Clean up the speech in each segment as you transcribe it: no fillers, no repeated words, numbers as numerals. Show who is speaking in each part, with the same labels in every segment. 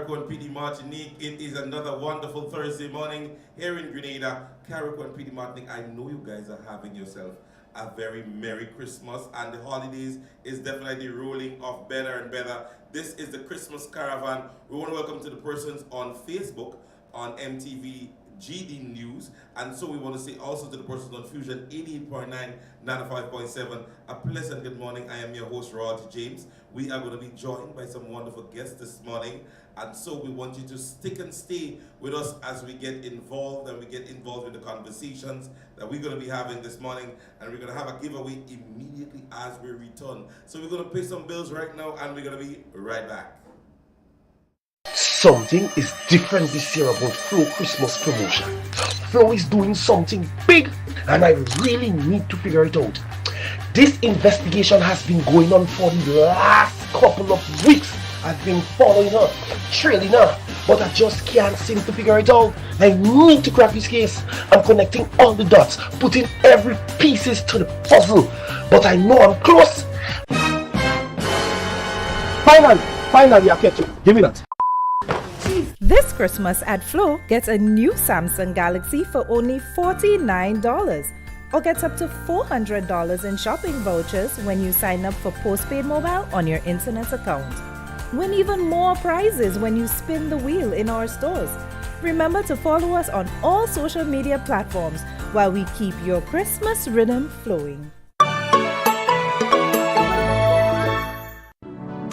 Speaker 1: Carriacou and PD Martinique. It is another wonderful Thursday morning here in Grenada. Carriacou and PD Martinique, I know you guys are having yourself a very Merry Christmas, and the holidays is definitely rolling off better and better. This is the Christmas Caravan. We want to welcome to the persons on Facebook, on MTV GD News, and so we want to say also to the persons on Fusion 88.9, 95.7, a pleasant good morning. I am your host, Rod James. We are going to be joined by some wonderful guests this morning, and so we want you to stick and stay with us as we get involved, and we get involved in the conversations that we're going to be having this morning, and we're going to have a giveaway immediately as we return. So we're going to pay some bills right now, and we're going to be right back.
Speaker 2: Something is different this year about Flow Christmas promotion. Flow is doing something big, and I really need to figure it out. This investigation has been going on for the last couple of weeks. I've been following her, trailing her, but I just can't seem to figure it out. I need to crack this case. I'm connecting all the dots, putting every pieces to the puzzle, but I know I'm close. Finally, I catch you. Give me that.
Speaker 3: This Christmas at Flow, get a new Samsung Galaxy for only $49 or get up to $400 in shopping vouchers when you sign up for postpaid mobile on your internet account. Win even more prizes when you spin the wheel in our stores. Remember to follow us on all social media platforms while we keep your Christmas rhythm flowing.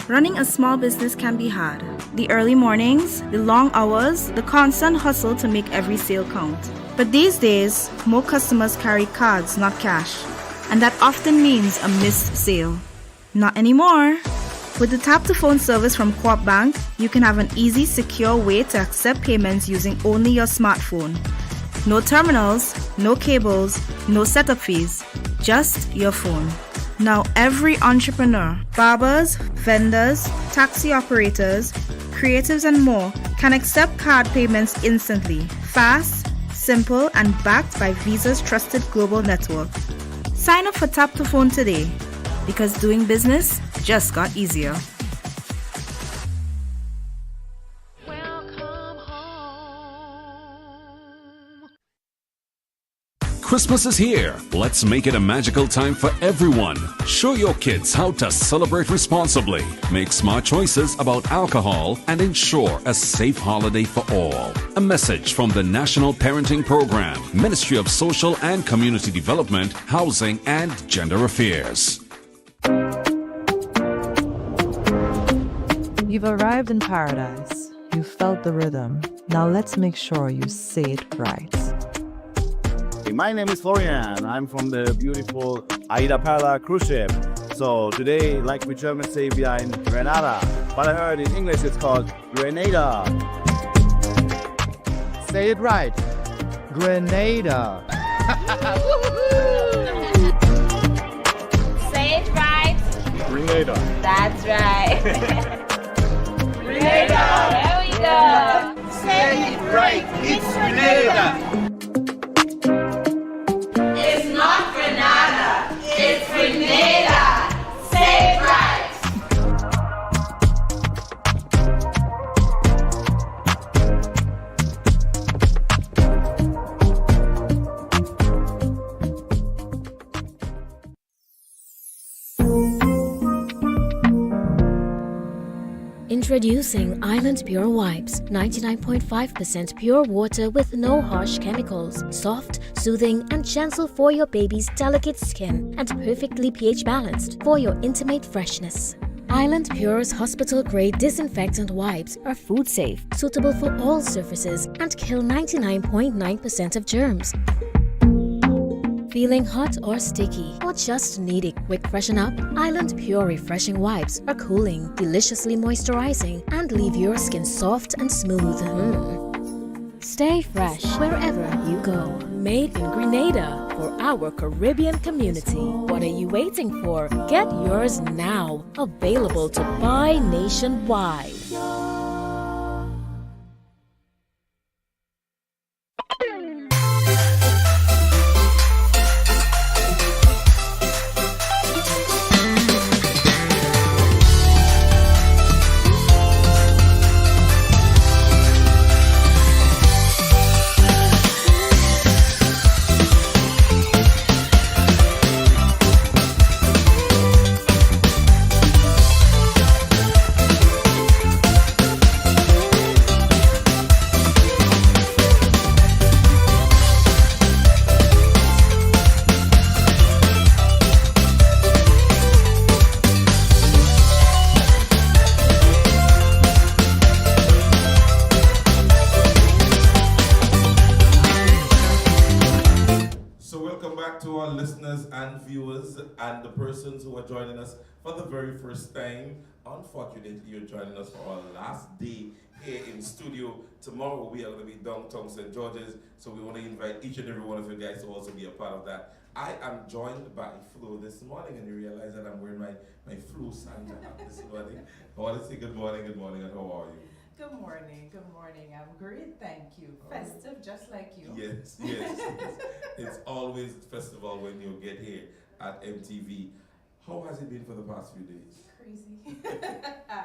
Speaker 4: Running a small business can be hard. The early mornings, the long hours, the constant hustle to make every sale count. But these days, more customers carry cards, not cash. And that often means a missed sale. Not anymore. With the tap-to-phone service from Co-op Bank, you can have an easy, secure way to accept payments using only your smartphone. No terminals, no cables, no setup fees, just your phone. Now every entrepreneur, barbers, vendors, taxi operators, creatives and more can accept card payments instantly, fast, simple and backed by Visa's trusted global network. Sign up for Tap to Phone today because doing business just got easier.
Speaker 5: Christmas is here. Let's make it a magical time for everyone. Show your kids how to celebrate responsibly. Make smart choices about alcohol and ensure a safe holiday for all. A message from the National Parenting Program, Ministry of Social and Community Development, Housing and Gender Affairs.
Speaker 6: You've arrived in paradise. You've felt the rhythm. Now let's make sure you say it right.
Speaker 7: My name is Florian. I'm from the beautiful Aida Perla cruise ship. So today, like we Germans say, we are in Grenada. But I heard in English it's called Grenada.
Speaker 8: Say it right. Grenada.
Speaker 9: Say it right.
Speaker 7: Grenada.
Speaker 9: That's right. Grenada. There we go.
Speaker 8: Say it right. It's Grenada.
Speaker 9: It's not Grenada. It's Grenada. Say it right.
Speaker 10: Introducing Island Pure Wipes, 99.5% pure water with no harsh chemicals. Soft, soothing, and gentle for your baby's delicate skin, and perfectly pH balanced for your intimate freshness. Island Pure's hospital-grade disinfectant wipes are food safe, suitable for all surfaces, and kill 99.9% of germs. Feeling hot or sticky, or just need a quick freshen up? Island Pure Refreshing Wipes are cooling, deliciously moisturizing, and leave your skin soft and smooth. Stay fresh wherever you go. Made in Grenada for our Caribbean community. What are you waiting for? Get yours now. Available to buy nationwide.
Speaker 1: back to our listeners and viewers and the persons who are joining us for the very first time. Unfortunately, you're joining us for our last day here in studio. Tomorrow we are going to be downtown St. George's, so we want to invite each and every one of you guys to also be a part of that. I am joined by Flo this morning, and you realize that I'm wearing my Flo Santa hat this morning. I want to say good morning, and how are you?
Speaker 11: Good morning, good morning. I'm great, thank you. Festive, just like you.
Speaker 1: Yes. It's always festival when you get here at MTV. How has it been for the past few days?
Speaker 11: Crazy.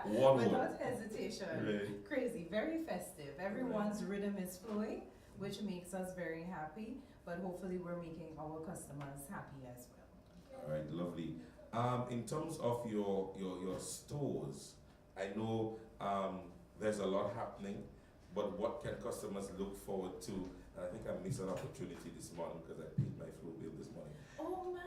Speaker 1: One word.
Speaker 11: Without hesitation.
Speaker 1: Right.
Speaker 11: Crazy, very festive. Everyone's rhythm is flowing, which makes us very happy, but hopefully we're making our customers happy as well.
Speaker 1: All right, lovely. In terms of your stores, I know there's a lot happening, but what can customers look forward to? And I think I missed an opportunity this morning because I paid my Flo bill this morning.
Speaker 11: Oh my!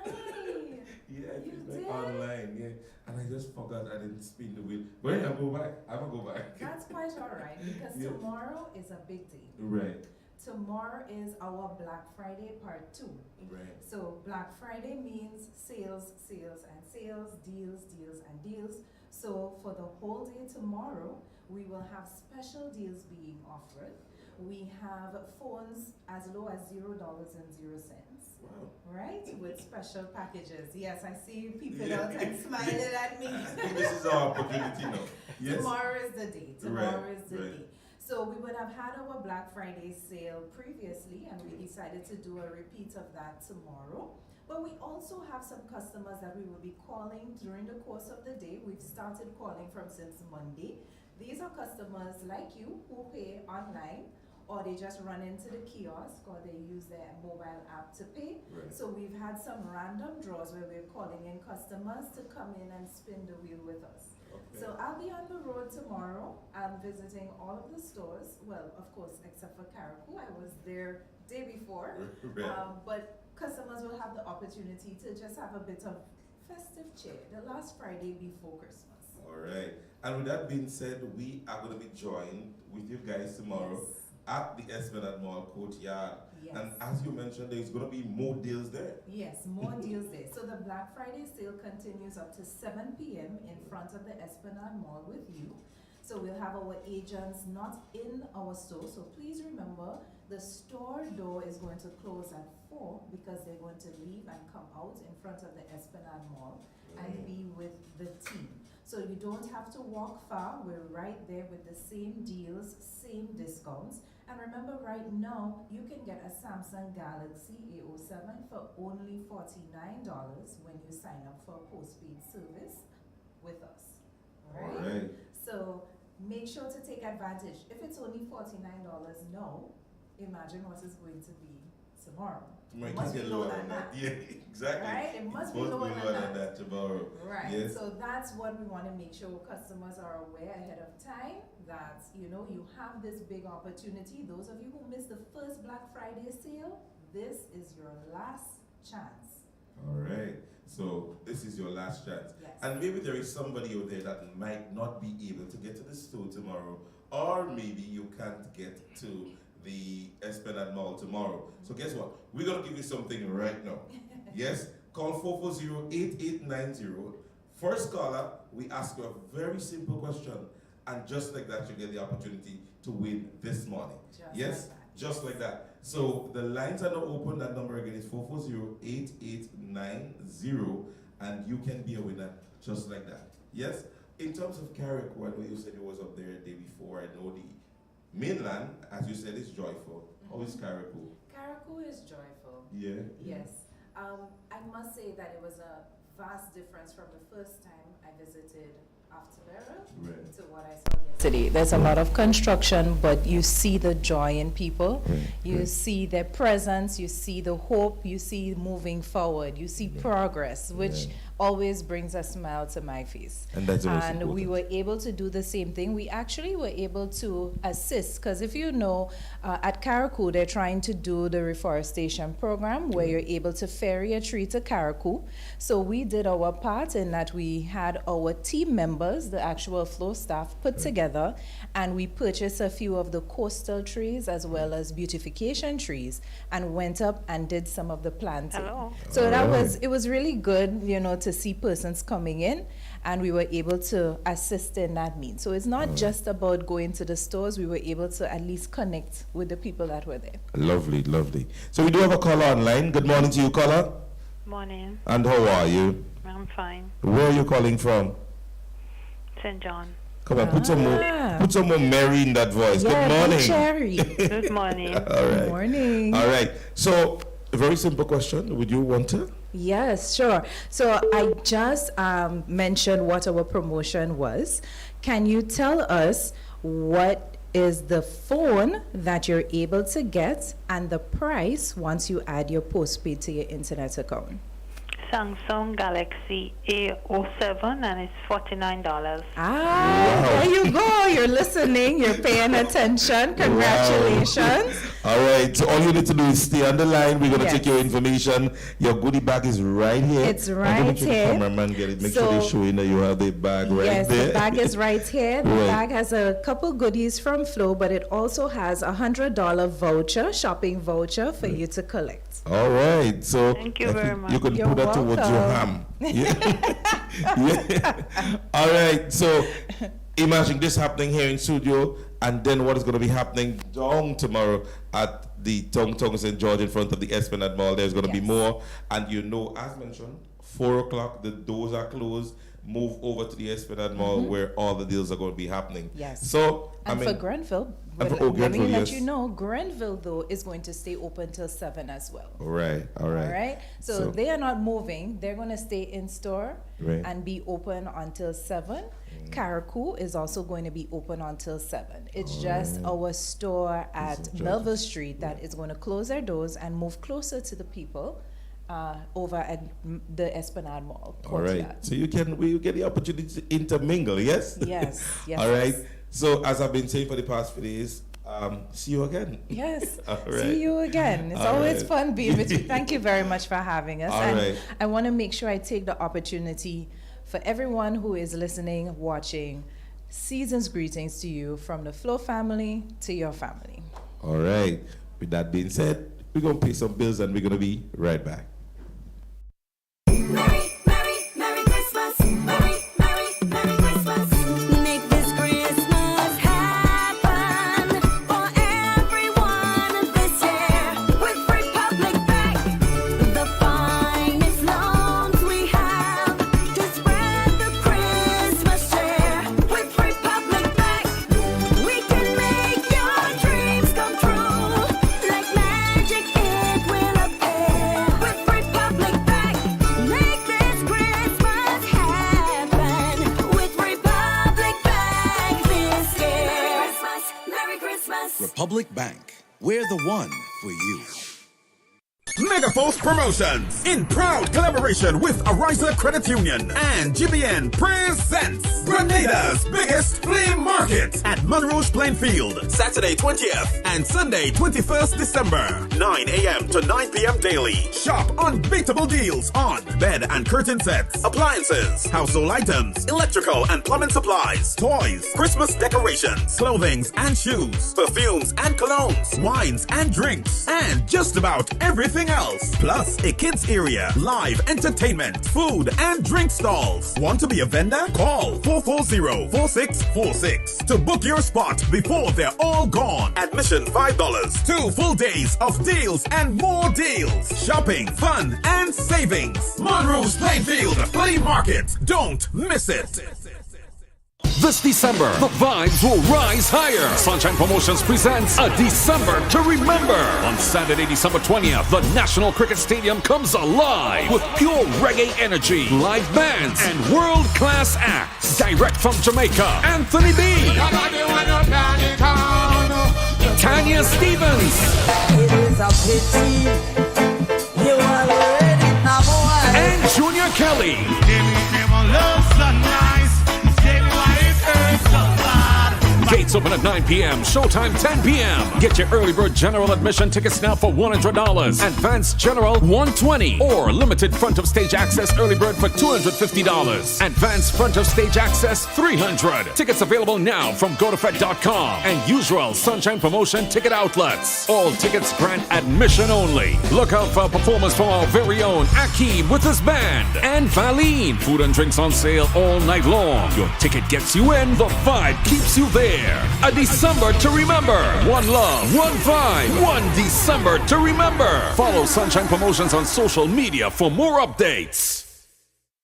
Speaker 1: Yeah, I
Speaker 11: You
Speaker 1: paid
Speaker 11: did?
Speaker 1: my online, yeah. And I just forgot I didn't spin the wheel. But yeah, I'm gonna go back.
Speaker 11: That's quite all right, because
Speaker 1: Yeah.
Speaker 11: tomorrow is a big day.
Speaker 1: Right,
Speaker 11: Tomorrow is our Black Friday part 2.
Speaker 1: right.
Speaker 11: So Black Friday means sales, sales, and sales, deals, deals, and deals. So for the whole day tomorrow, we will have special deals being offered. We have phones as low as $0.00.
Speaker 1: Wow.
Speaker 11: Right? With special packages. Yes, I see you peeping out and smiling at me.
Speaker 1: I think this is our opportunity now. Yes.
Speaker 11: Tomorrow is the day. Tomorrow
Speaker 1: Right,
Speaker 11: is the
Speaker 1: right.
Speaker 11: day. So we would have had our Black Friday sale previously, and we decided to do a repeat of that tomorrow. But we also have some customers that we will be calling during the course of the day. We've started calling from since Monday. These are customers like you who pay online, or they just run into the kiosk, or they use their mobile app to pay.
Speaker 1: Right.
Speaker 11: So we've had some random draws where we're calling in customers to come in and spin the wheel with us.
Speaker 1: Okay.
Speaker 11: So I'll be on the road tomorrow. I'm visiting all of the stores. Well, of course, except for Caracou. I was there day before.
Speaker 1: Right.
Speaker 11: But customers will have the opportunity to just have a bit of festive cheer the last Friday before Christmas.
Speaker 1: All right. And with that being said, we are going to be joined with you guys tomorrow at the Esplanade Mall courtyard.
Speaker 11: Yes.
Speaker 1: And as you mentioned, there's going to be more deals there.
Speaker 11: Yes, more deals there. So the Black Friday sale continues up to 7 p.m. in front of the Esplanade Mall with you. So we'll have our agents not in our store. So please remember, the store door is going to close at 4 because they're going to leave and come out in front of the Esplanade Mall and be with the team. So you don't have to walk far. We're right there with the same deals, same discounts. And remember, right now, you can get a Samsung Galaxy A07 for only $49 when you sign up for a postpaid service with us.
Speaker 1: All right.
Speaker 11: So make sure to take advantage. If it's only $49 now, imagine what it's going to be tomorrow.
Speaker 1: Tomorrow
Speaker 11: It must
Speaker 1: can
Speaker 11: be
Speaker 1: get
Speaker 11: lower
Speaker 1: lower
Speaker 11: than that.
Speaker 1: Yeah, exactly.
Speaker 11: Right? It must be
Speaker 1: Both
Speaker 11: lower than that.
Speaker 1: tomorrow.
Speaker 11: Right.
Speaker 1: Yes.
Speaker 11: So that's what we want to make sure customers are aware ahead of time, that you have this big opportunity. Those of you who missed the first Black Friday sale, this is your last chance.
Speaker 1: All right. So this is your last chance.
Speaker 11: Yes.
Speaker 1: And maybe there is somebody out there that might not be able to get to the store tomorrow, or maybe you can't get to the Esplanade Mall tomorrow. So guess what? We're going to give you something right now. Yes? Call 440-8890. First caller, we ask you a very simple question, and just like that, you get the opportunity to win this morning.
Speaker 11: Just like that.
Speaker 1: Just like that. So the lines are now open. That number again is 440-8890, and you can be a winner just like that. Yes? In terms of Caracou, I know you said you was up there the day before. I know the mainland, as you said, is joyful. How is Caracou?
Speaker 11: Caracou is joyful.
Speaker 1: Yeah.
Speaker 11: Yes. I must say that it was a vast difference from the first time I visited Afterbearer to what I saw yesterday. There's a lot of construction, but you see the joy in people. You see their presence, you see the hope, you see moving forward, you see progress, which always brings a smile to my face.
Speaker 1: And that's always
Speaker 11: And we
Speaker 1: important.
Speaker 11: were able to do the same thing. We actually were able to assist, because if you know, at Caracou, they're trying to do the reforestation program where you're able to ferry a tree to Caracou. So we did our part in that we had our team members, the actual flow staff, put together, and we purchased a few of the coastal trees as well as beautification trees, and went up and did some of the planting. So it was really good, you know, to see persons coming in, and we were able to assist in that means. So it's not just about going to the stores. We were able to at least connect with the people that were there.
Speaker 1: Lovely, lovely. So we do have a caller online. Good morning to you, caller.
Speaker 12: Morning.
Speaker 1: And how are you?
Speaker 12: I'm fine.
Speaker 1: Where are you calling from?
Speaker 12: St. John.
Speaker 1: Come on, put some more Mary in that voice.
Speaker 11: Yeah,
Speaker 1: Good morning.
Speaker 11: Cherry.
Speaker 12: Good morning.
Speaker 1: All right.
Speaker 11: Good morning.
Speaker 1: All right. So, a very simple question. Would you want to?
Speaker 11: Yes, sure. So I just mentioned what our promotion was. Can you tell us what is the phone that you're able to get and the price once you add your postpaid to your internet account?
Speaker 12: Samsung Galaxy A07 and it's $49.
Speaker 11: There you go. You're listening. You're paying attention. Congratulations.
Speaker 1: All right. So all you need to do is stay on the line. We're going to
Speaker 11: Yes.
Speaker 1: take your information. Your goodie bag is right here.
Speaker 11: It's
Speaker 1: I'm
Speaker 11: right
Speaker 1: gonna make sure
Speaker 11: here.
Speaker 1: The cameraman get it. Make sure
Speaker 11: So-
Speaker 1: they're showing that you have the bag right
Speaker 11: Yes,
Speaker 1: there.
Speaker 11: the bag is right here. The
Speaker 1: Right.
Speaker 11: bag has a couple goodies from Flo, but it also has a $100 voucher, shopping voucher for you to collect.
Speaker 1: All right. So
Speaker 12: Thank you
Speaker 1: I
Speaker 12: very
Speaker 1: think
Speaker 12: much.
Speaker 1: you can
Speaker 11: You're
Speaker 1: put that towards your
Speaker 11: welcome.
Speaker 1: ham. Yeah. Yeah. All right. So imagine this happening here in studio, and then what is going to be happening down tomorrow at the Tong Tong St. George in front of the Esplanade Mall. There's going to be more. And you know, as mentioned, 4 o'clock, the doors are closed. Move over to the Esplanade Mall where all the deals are going to be happening.
Speaker 11: Yes.
Speaker 1: So,
Speaker 11: And
Speaker 1: I
Speaker 11: for
Speaker 1: mean,
Speaker 11: Grenville,
Speaker 1: and for-
Speaker 11: let me
Speaker 1: Grenville,
Speaker 11: let
Speaker 1: yes.
Speaker 11: you know, Grenville, though, is going to stay open till 7 as well.
Speaker 1: all right.
Speaker 11: All right? So they are not moving. They're going to stay in store
Speaker 1: Right.
Speaker 11: and be open until 7. Caracou is also going to be open until 7. It's just our store at Melville Street that is going to close their doors and move closer to the people over at the Esplanade Mall.
Speaker 1: All right.
Speaker 11: courtyard.
Speaker 1: So we get the opportunity to intermingle, yes?
Speaker 11: Yes, yes,
Speaker 1: All right.
Speaker 11: yes.
Speaker 1: So as I've been saying for the past few days, see you again.
Speaker 11: Yes.
Speaker 1: All right.
Speaker 11: See you again. It's
Speaker 1: All
Speaker 11: always
Speaker 1: right.
Speaker 11: fun being with you. Thank you very much for having us.
Speaker 1: All
Speaker 11: and
Speaker 1: right.
Speaker 11: I want to make sure I take the opportunity for everyone who is listening, watching, season's greetings to you from the Flo family to your family.
Speaker 1: All right. With that being said, we're going to pay some bills and we're going to be right back.
Speaker 9: Merry Christmas. Merry Christmas. Make this Christmas happen for everyone this year. With Republic Bank, the finest loans we have to spread the Christmas cheer. With Republic Bank, we can make your dreams come true. Like magic, it will appear. With Republic Bank, make this Christmas happen. With Republic Bank this year. Merry Christmas.
Speaker 13: Republic Bank. We're the one for you.
Speaker 14: Megaforce Promotions, in proud collaboration with Ariza Credit Union and GBN, presents Grenada's biggest flea market at Monroe Plainfield, Saturday 20th and Sunday 21st December, 9 a.m. to 9 p.m. daily. Shop unbeatable deals on bed and curtain sets, appliances, household items, electrical and plumbing supplies, toys, Christmas decorations, clothing and shoes, perfumes and colognes, wines and drinks, and just about everything else. Plus a kids area, live entertainment, food and drink stalls. Want to be a vendor? Call 440-4646 to book your spot before they're all gone. Admission $5. 2 full days of deals and more deals. Shopping, fun and savings. Monroe's Plainfield Flea Market. Don't miss it.
Speaker 5: This December, the vibes will rise higher. Sunshine Promotions presents A December to Remember. On Saturday, December 20th, the National Cricket Stadium comes alive with pure reggae energy, live bands, and world-class acts. Direct from Jamaica, Anthony B. Tanya Stevens.
Speaker 9: It is a pity you already have a wife.
Speaker 5: And Junior Kelly. Gates open at 9 p.m. Showtime 10 p.m. Get your early bird general admission tickets now for $100. Advanced general $120. Or limited front of stage access early bird for $250. Advanced front of stage access $300. Tickets available now from gotofed.com and usual Sunshine Promotion ticket outlets. All tickets grant admission only. Look out for a performance from our very own Akeem with his band and Valine. Food and drinks on sale all night long. Your ticket gets you in, the vibe keeps you there. A December to remember. One love, one vibe, one December to remember. Follow Sunshine Promotions on social media for more updates.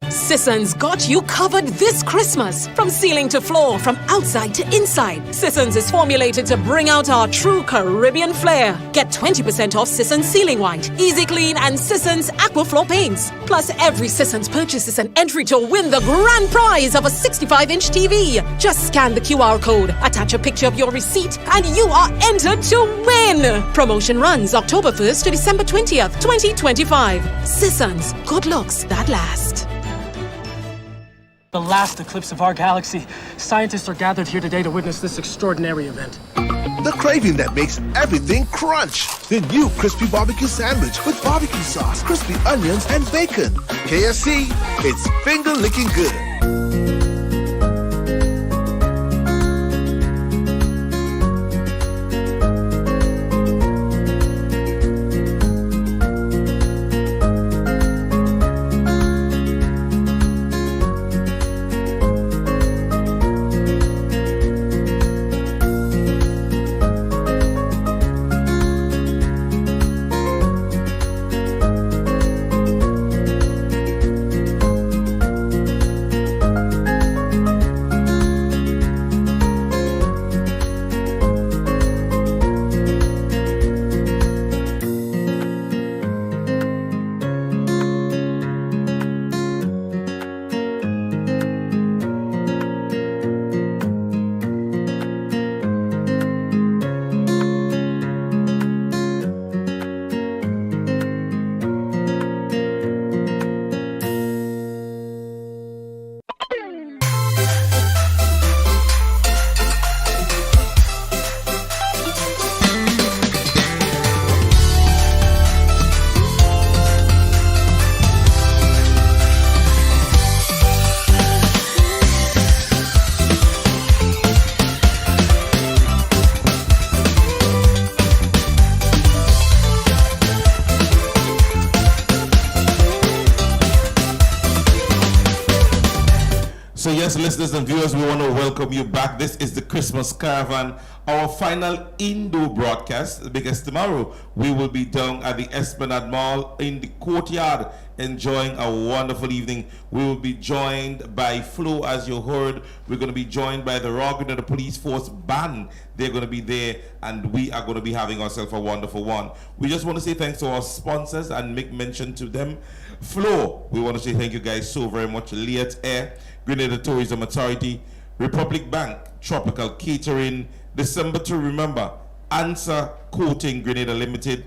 Speaker 15: Sisson's got you covered this Christmas. From ceiling to floor, from outside to inside. Sisson's is formulated to bring out our true Caribbean flair. Get 20% off Sisson's Ceiling White, Easy Clean and Sisson's Aquaflow paints. Plus, every Sisson's purchase is an entry to win the grand prize of a 65-inch TV. Just scan the QR code, attach a picture of your receipt, and you are entered to win. Promotion runs October 1st to December 20th, 2025. Sisson's, good looks that last.
Speaker 16: The last eclipse of our galaxy. Scientists are gathered here today to witness this extraordinary event.
Speaker 2: The craving that makes everything crunch. The new crispy barbecue sandwich with barbecue sauce, crispy onions, and bacon. KFC, it's finger licking good.
Speaker 1: So yes, listeners and viewers, we want to welcome you back. This is the Christmas Caravan, our final indoor broadcast, because tomorrow we will be down at the Esplanade Mall in the courtyard enjoying a wonderful evening. We will be joined by Flo, as you heard. We're going to be joined by the Rock and the Police Force Band. They're going to be there, and we are going to be having ourselves a wonderful one. We just want to say thanks to our sponsors and make mention to them. Flo, we want to say thank you guys so very much. Liat Air, Grenada Tourism Authority, Republic Bank, Tropical Catering, December to Remember, Answer Coating Grenada Limited,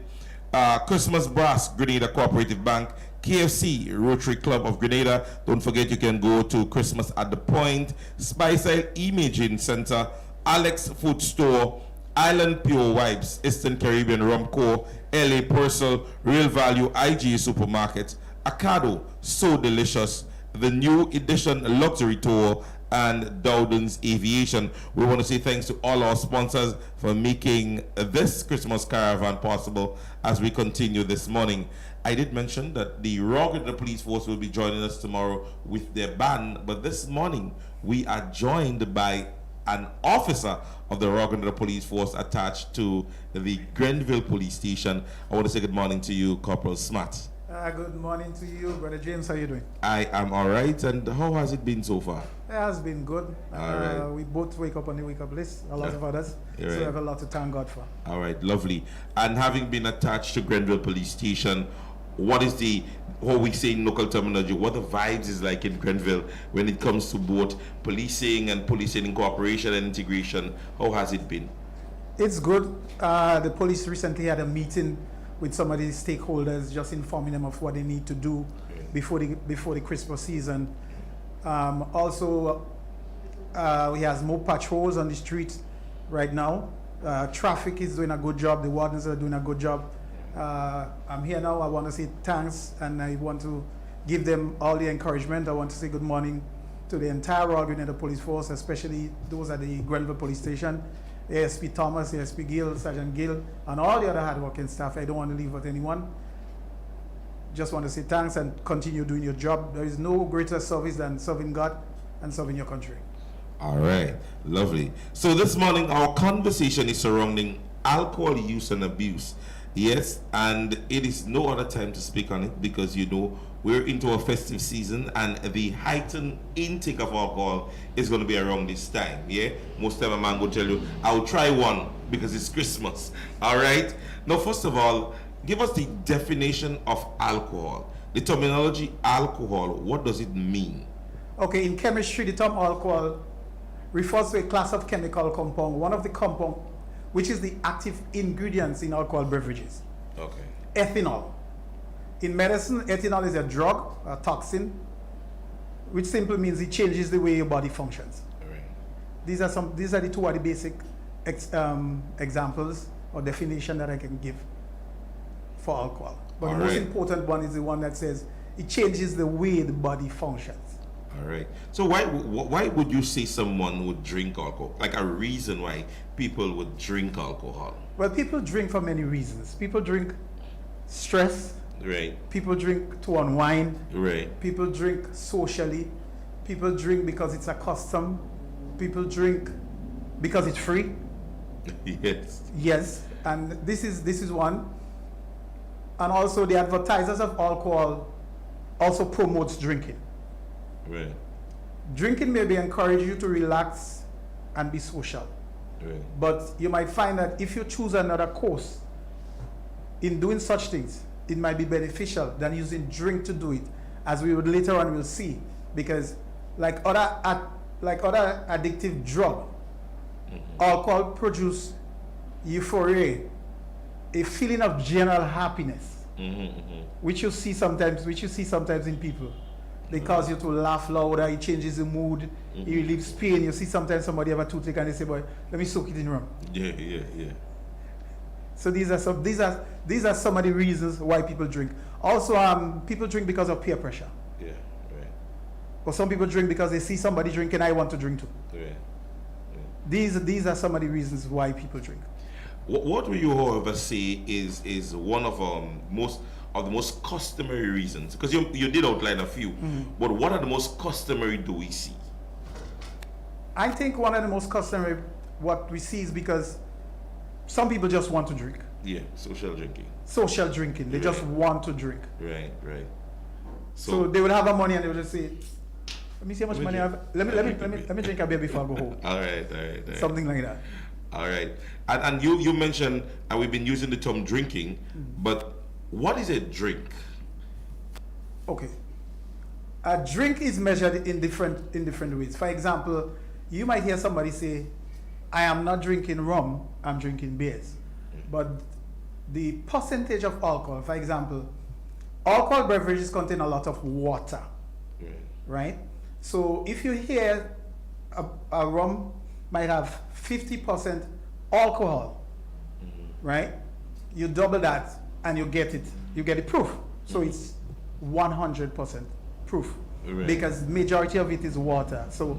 Speaker 1: Christmas Brass Grenada Cooperative Bank, KFC Rotary Club of Grenada. Don't forget you can go to Christmas at the Point, Spice Isle Imaging Center, Alex Food Store, Island Pure Wipes, Eastern Caribbean Rum Co., LA Purcell, Real Value IG Supermarket, Acado, So Delicious, the New Edition Luxury Tour, and Dowden's Aviation. We want to say thanks to all our sponsors for making this Christmas Caravan possible as we continue this morning. I did mention that the Rock and the Police Force will be joining us tomorrow with their band, but this morning we are joined by an officer of the Rock and the Police Force attached to the Grenville Police Station. I want to say good morning to you, Corporal Smart.
Speaker 17: Good morning to you, Brother James. How are you doing?
Speaker 1: I am all right. And how has it been so far?
Speaker 17: It has been good.
Speaker 1: Right.
Speaker 17: We both wake up on the wake-up list, a lot of others.
Speaker 1: Right.
Speaker 17: So we have a lot to thank God for.
Speaker 1: All right, lovely. And having been attached to Grenville Police Station, what is what we say in local terminology, what the vibes is like in Grenville when it comes to both policing and policing in cooperation and integration? How has it been?
Speaker 17: It's good. The police recently had a meeting with some of the stakeholders, just informing them of what they need to do before the Christmas season. Also, we have more patrols on the street right now. Traffic is doing a good job. The wardens are doing a good job. I'm here now. I want to say thanks, and I want to give them all the encouragement. I want to say good morning to the entire Royal Grenada Police Force, especially those at the Grenville Police Station, ASP Thomas, ASP Gill, Sergeant Gill, and all the other hardworking staff. I don't want to leave out anyone. Just want to say thanks and continue doing your job. There is no greater service than serving God and serving your country.
Speaker 1: All right, lovely. So this morning our conversation is surrounding alcohol use and abuse. Yes, and it is no other time to speak on it because you know we're into a festive season and the heightened intake of alcohol is going to be around this time. Yeah, most time a man will tell you, I'll try one because it's Christmas. All right. Now, first of all, give us the definition of alcohol. The terminology alcohol, what does it mean?
Speaker 17: Okay, in chemistry, the term alcohol refers to a class of chemical compound, one of the compound which is the active ingredients in alcohol beverages.
Speaker 1: Okay.
Speaker 17: Ethanol. In medicine, ethanol is a drug, a toxin, which simply means it changes the way your body functions.
Speaker 1: Right.
Speaker 17: These are the two of the basic examples or definition that I can give for alcohol. But the most important one is the one that says it changes the way the body functions.
Speaker 1: All right. So why would you say someone would drink alcohol? Like a reason why people would drink alcohol?
Speaker 17: Well, people drink for many reasons. People drink stress.
Speaker 1: Right.
Speaker 17: People drink to unwind.
Speaker 1: Right.
Speaker 17: People drink socially. People drink because it's a custom. People drink because it's free.
Speaker 1: Yes.
Speaker 17: Yes. And this is one. And also the advertisers of alcohol also promotes drinking.
Speaker 1: Right.
Speaker 17: Drinking maybe encourage you to relax and be social.
Speaker 1: Right.
Speaker 17: But you might find that if you choose another course in doing such things, it might be beneficial than using drink to do it, as we would later on will see. Because like other addictive drug, alcohol produces euphoria, a feeling of general happiness, which you see sometimes in people. They cause you to laugh louder, it changes the mood, it relieves pain. You see sometimes somebody have a toothache and they say, boy, let me soak it in rum.
Speaker 1: Yeah.
Speaker 17: So these are some of the reasons why people drink. Also, people drink because of peer pressure.
Speaker 1: Yeah, right.
Speaker 17: Or some people drink because they see somebody drinking, I want to drink too.
Speaker 1: Right.
Speaker 17: These are some of the reasons why people drink.
Speaker 1: What will you, however, say is one of the most customary reasons? Because you did outline a few, but what are the most customary do we see?
Speaker 17: I think one of the most customary what we see is because some people just want to drink.
Speaker 1: Yeah, social drinking.
Speaker 17: Social drinking. They just want to drink.
Speaker 1: Right.
Speaker 17: So they would have a money and they would just say, let me see how much money I have. Let me drink a beer before I go home.
Speaker 1: All right.
Speaker 17: Something like that.
Speaker 1: All right. And you mentioned, and we've been using the term drinking, but what is a drink?
Speaker 17: Okay. A drink is measured in different ways. For example, you might hear somebody say, I am not drinking rum, I'm drinking beers. But the percentage of alcohol, for example, alcohol beverages contain a lot of water, right? So if you hear a rum might have 50% alcohol, right? You double that and you get it proof. So it's 100% proof, because majority of it is water. So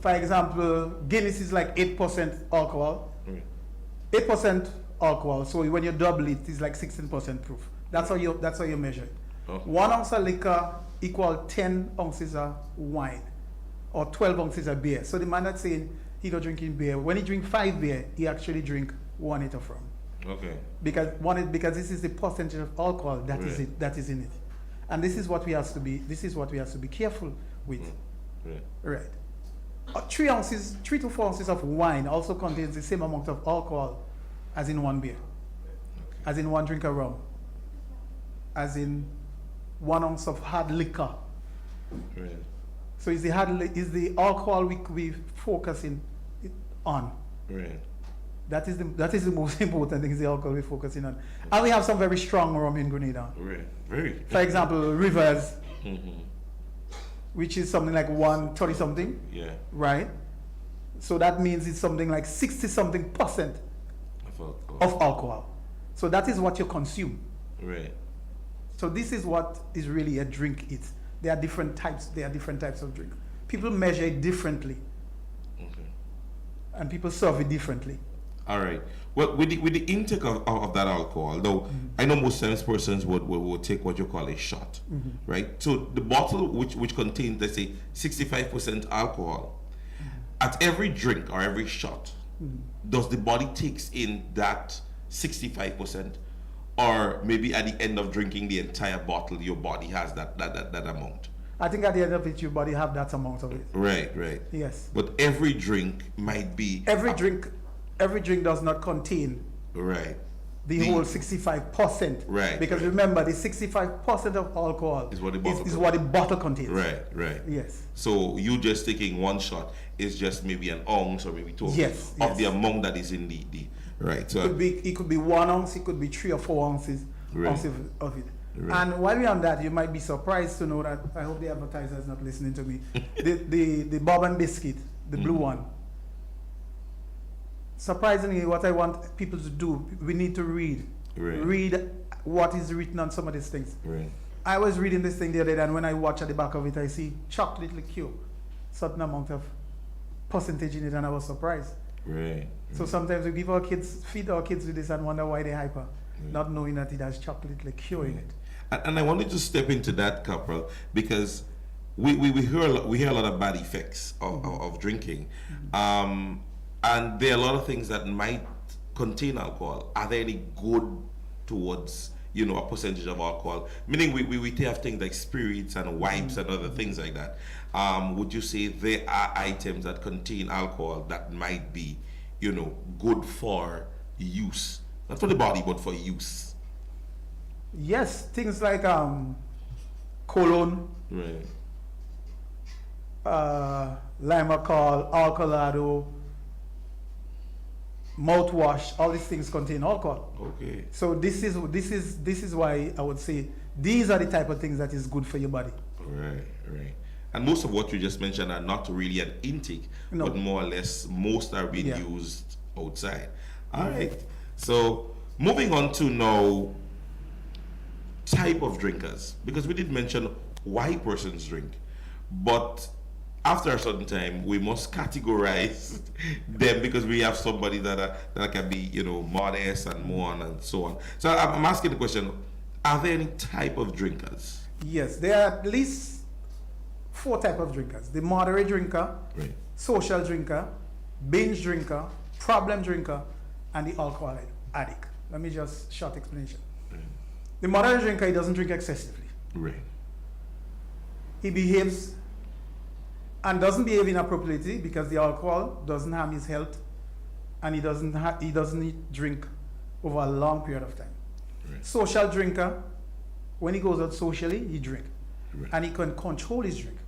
Speaker 17: for example, Guinness is like 8% alcohol. 8% alcohol. So when you double it, it's like 16% proof. That's how you measure it. 1 ounce of liquor equal 10 ounces of wine, or 12 ounces of beer. So the man that's saying he not drinking beer, when he drink 5 beer, he actually drink 1/8 of rum. Okay. Because this is the percentage of alcohol that is in it, and this is what we have to be careful with. Right. 3 to 4 ounces of wine also contains the same amount of alcohol as in 1 beer, as in 1 drink of rum, as in 1 ounce of hard liquor. Right. So is the alcohol we focusing on. Right. That is the most important thing, is the alcohol we're focusing on. And we have some very strong rum in Grenada.
Speaker 1: Right. Very.
Speaker 17: For example, Rivers, which is something like 130 something.
Speaker 1: Yeah.
Speaker 17: Right. So that means it's something like 60-something% of alcohol. So that is what you consume.
Speaker 1: Right.
Speaker 17: So this is what is really a drink is. There are different types. There are different types of drink. People measure it differently.
Speaker 1: Okay.
Speaker 17: And people serve it differently.
Speaker 1: All right. Well, with the intake of that alcohol, though, I know most times persons would take what you call a shot, right? So the bottle which contains, let's say, 65% alcohol, at every drink or every shot, does the body takes in that 65%, or maybe at the end of drinking the entire bottle, your body has that amount?
Speaker 17: I think at the end of it, your body have that amount of it.
Speaker 1: Right, right.
Speaker 17: Yes.
Speaker 1: But every drink might be...
Speaker 17: Every drink does not contain the whole 65%.
Speaker 1: Right.
Speaker 17: Because remember, the 65% of alcohol is what the bottle contains.
Speaker 1: Right, right.
Speaker 17: Yes.
Speaker 1: So you just taking one shot is just maybe an ounce or maybe 2 ounces of the amount that is in the right. So
Speaker 17: it could be 1 ounce, it could be 3 or 4 ounces of it. Right. And while we're on that, you might be surprised to know that, I hope the advertiser is not listening to me, the bourbon biscuit, the blue one. Surprisingly, what I want people to do, we need to read.
Speaker 1: Right.
Speaker 17: Read what is written on some of these things.
Speaker 1: Right.
Speaker 17: I was reading this thing the other day, and when I watch at the back of it, I see chocolate liqueur, certain amount of percentage in it, and I was surprised.
Speaker 1: Right.
Speaker 17: So sometimes we give our kids, feed our kids with this and wonder why they're hyper, not knowing that it has chocolate liqueur in it.
Speaker 1: And I wanted to step into that, Corporal, because we hear a lot of bad effects of drinking. And there are a lot of things that might contain alcohol. Are there any good towards, a percentage of alcohol? Meaning we have things like spirits and wipes and other things like that. Would you say there are items that contain alcohol that might be, good for use? Not for the body, but for use.
Speaker 17: Yes, things like cologne,
Speaker 1: right,
Speaker 17: Limacol, Alcolado, mouthwash, all these things contain alcohol.
Speaker 1: Okay.
Speaker 17: So this is why I would say these are the type of things that is good for your body.
Speaker 1: Right, right. And most of what you just mentioned are not really an intake, but more or less most are being used outside. All right. So moving on to now type of drinkers, because we did mention why persons drink, but after a certain time we must categorize them, because we have somebody that can be modest and more on and so on. So I'm asking the question, are there any type of drinkers?
Speaker 17: Yes, there are at least 4 types of drinkers: the moderate drinker, social drinker, binge drinker, problem drinker, and the alcohol addict. Let me just short explanation. The moderate drinker, he doesn't drink excessively.
Speaker 1: Right.
Speaker 17: He behaves and doesn't behave inappropriately because the alcohol doesn't harm his health, and he doesn't drink over a long period of time.
Speaker 1: Right.
Speaker 17: Social drinker, when he goes out socially, he drink, and he can control his drink.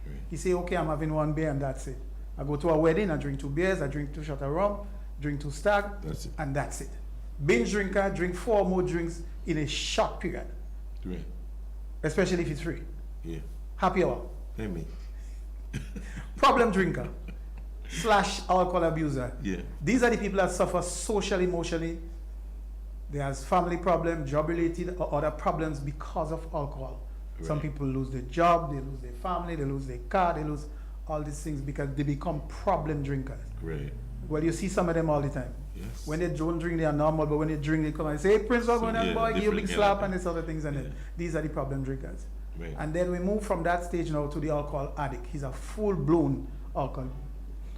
Speaker 1: Right.
Speaker 17: He say, okay, I'm having 1 beer and that's it. I go to a wedding, I drink 2 beers, I drink 2 shots of rum, drink 2 stag, and that's it. Binge drinker, drink 4 more drinks in a short period.
Speaker 1: Right.
Speaker 17: Especially if it's free.
Speaker 1: Yeah.
Speaker 17: Happy hour.
Speaker 1: Hey, me.
Speaker 17: Problem drinker / alcohol abuser.
Speaker 1: Yeah.
Speaker 17: These are the people that suffer socially, emotionally. They have family problem, job related, or other problems because of alcohol. Right. Some people lose their job, they lose their family, they lose their car, they lose all these things because they become problem drinkers.
Speaker 1: Right.
Speaker 17: Well, you see some of them all the time.
Speaker 1: Yes.
Speaker 17: When they don't drink, they are normal, but when they drink, they come and say, hey, Prince, what's going on, boy? Give you a big slap and these other things. And then these are the problem drinkers.
Speaker 1: Right.
Speaker 17: And then we move from that stage now to the alcohol addict. He's a full-blown alcohol.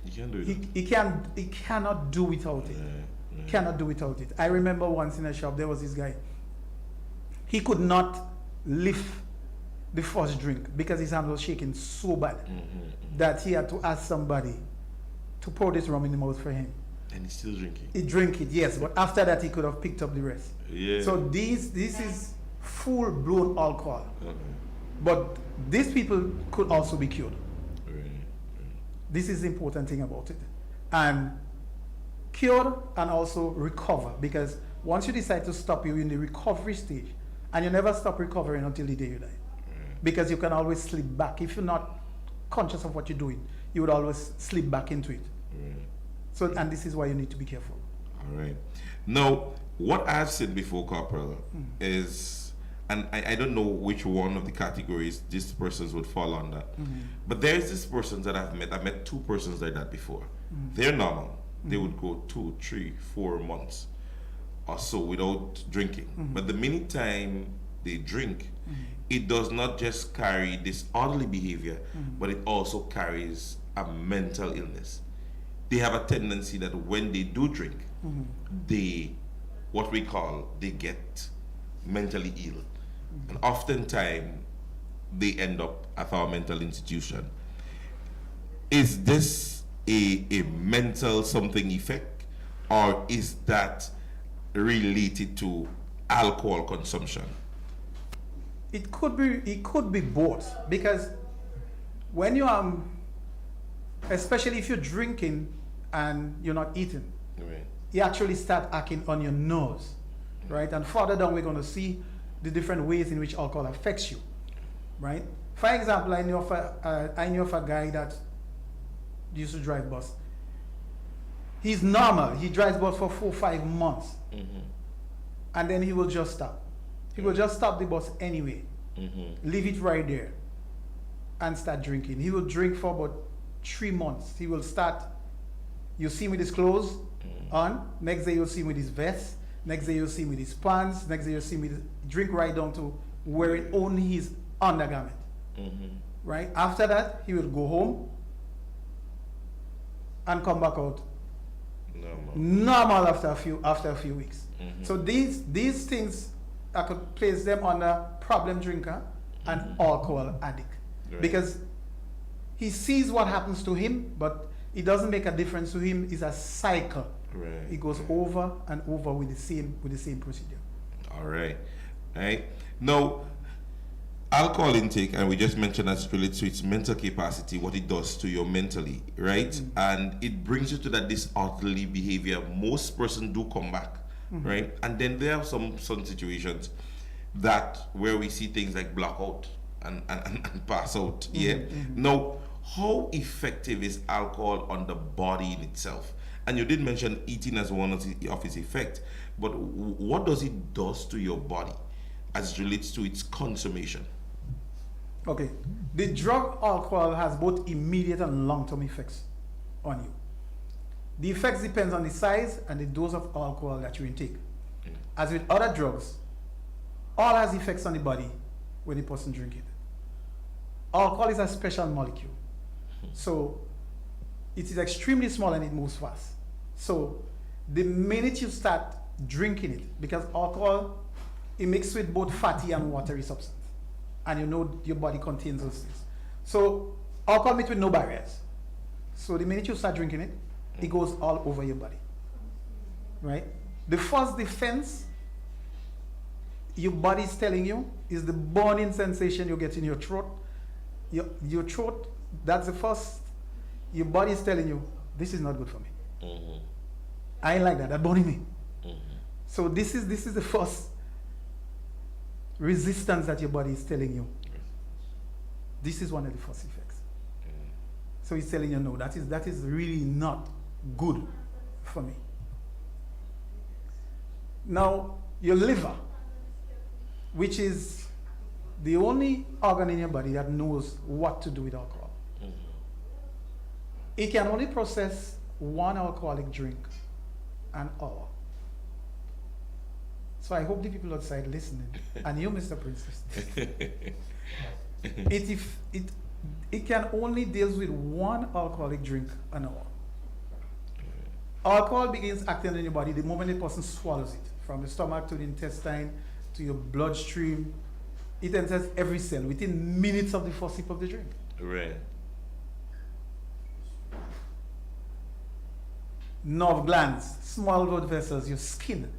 Speaker 1: He can't do it.
Speaker 17: He cannot do without it.
Speaker 1: Right.
Speaker 17: Cannot do without it. I remember once in a shop, there was this guy. He could not lift the first drink because his hand was shaking so bad that he had to ask somebody to pour this rum in the mouth for him.
Speaker 1: And he's still drinking.
Speaker 17: He drank it, yes, but after that he could have picked up the rest.
Speaker 1: Yeah.
Speaker 17: So this is full-blown alcohol.
Speaker 1: Okay.
Speaker 17: But these people could also be cured.
Speaker 1: Right.
Speaker 17: This is the important thing about it. And cure and also recover, because once you decide to stop, you're in the recovery stage, and you never stop recovering until the day you die. Because you can always slip back. If you're not conscious of what you're doing, you would always slip back into it. So, and this is why you need to be careful.
Speaker 1: All right. Now, what I've said before, Corporal, is, and I don't know which one of the categories these persons would fall under, but there's these persons that I've met 2 persons like that before. They're normal. They would go 2, 3, 4 months or so without drinking. But the minute time they drink, it does not just carry disorderly behavior, but it also carries a mental illness. They have a tendency that when they do drink, they get mentally ill. And oftentimes they end up at our mental institution. Is this a mental something effect, or is that related to alcohol consumption?
Speaker 17: It could be both, because when you especially if you're drinking and you're not eating, you actually start acting on your nerves, right? And further down, we're going to see the different ways in which alcohol affects you, right? For example, I knew of a guy that used to drive bus. He's normal. He drives bus for 4 or 5 months, and then he will just stop. He will just stop the bus anyway, leave it right there, and start drinking. He will drink for about 3 months. He will start. You see him with his clothes on. Next day you'll see him with his vest. Next day you'll see him with his pants. Next day you'll see him with drink right down to wearing only his undergarment. Right? After that, he will go home and come back out normal after a few weeks. So these things, I could place them under problem drinker and alcohol addict, because he sees what happens to him, but it doesn't make a difference to him. It's a cycle. It goes over and over with the same procedure.
Speaker 1: All right. Now, alcohol intake, and we just mentioned as it relates to its mental capacity, what it does to you mentally, right? And it brings you to that disorderly behavior. Most persons do come back, right? And then there are some situations where we see things like blackout and pass out. Now, how effective is alcohol on the body in itself? And you did mention eating as one of its effects, but what does it do to your body as it relates to its consummation?
Speaker 17: Okay, the drug alcohol has both immediate and long-term effects on you. The effects depends on the size and the dose of alcohol that you intake. As with other drugs, all has effects on the body when the person drinks it. Alcohol is a special molecule, so it is extremely small and it moves fast. So the minute you start drinking it, because alcohol, it mixes with both fatty and watery substance, and you know your body contains those things. So alcohol meets with no barriers. So the minute you start drinking it, it goes all over your body, right? The first defense your body is telling you is the burning sensation you get in your throat. Your throat, that's the first. Your body is telling you, this is not good for me. I ain't like that. That burning me. So this is the first resistance that your body is telling you. This is one of the first effects. So it's telling you, no, that is really not good for me. Now, your liver, which is the only organ in your body that knows what to do with alcohol. It can only process one alcoholic drink an hour. So I hope the people outside listening, and you, Mr. Princess, it can only deal with one alcoholic drink an hour. Alcohol begins acting in your body the moment a person swallows it, from the stomach to the intestine to your bloodstream. It enters every cell within minutes of the first sip of the drink.
Speaker 1: Right.
Speaker 17: Nerve glands, small blood vessels, your skin,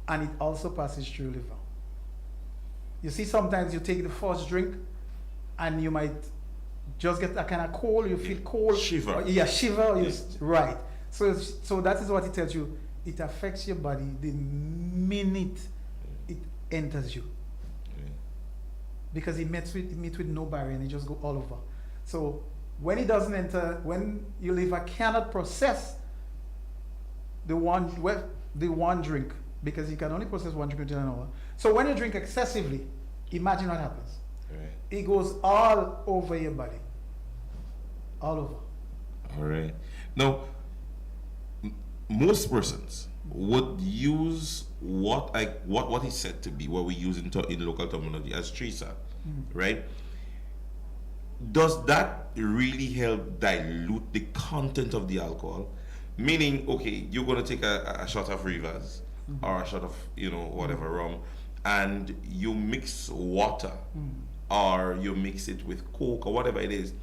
Speaker 17: and it also passes through liver. You see, sometimes you take the first drink and you might just get a kind of cold, you feel cold.
Speaker 1: Shiver.
Speaker 17: Shiver. Right. So that is what it tells you. It affects your body the minute it enters you. Because it meets with no barrier and it just go all over. So When it doesn't enter, when your liver cannot process the one drink, because you can only process one drink within an hour. So when you drink excessively, imagine what happens.
Speaker 1: Right.
Speaker 17: It goes all over your body. All over.
Speaker 1: All right. Now, most persons would use what is said to be, what we use in local terminology as chaser, right? Does that really help dilute the content of the alcohol? Meaning, okay, you're going to take a shot of Rivers or a shot of, whatever rum, and you mix water or you mix it with Coke or whatever it is.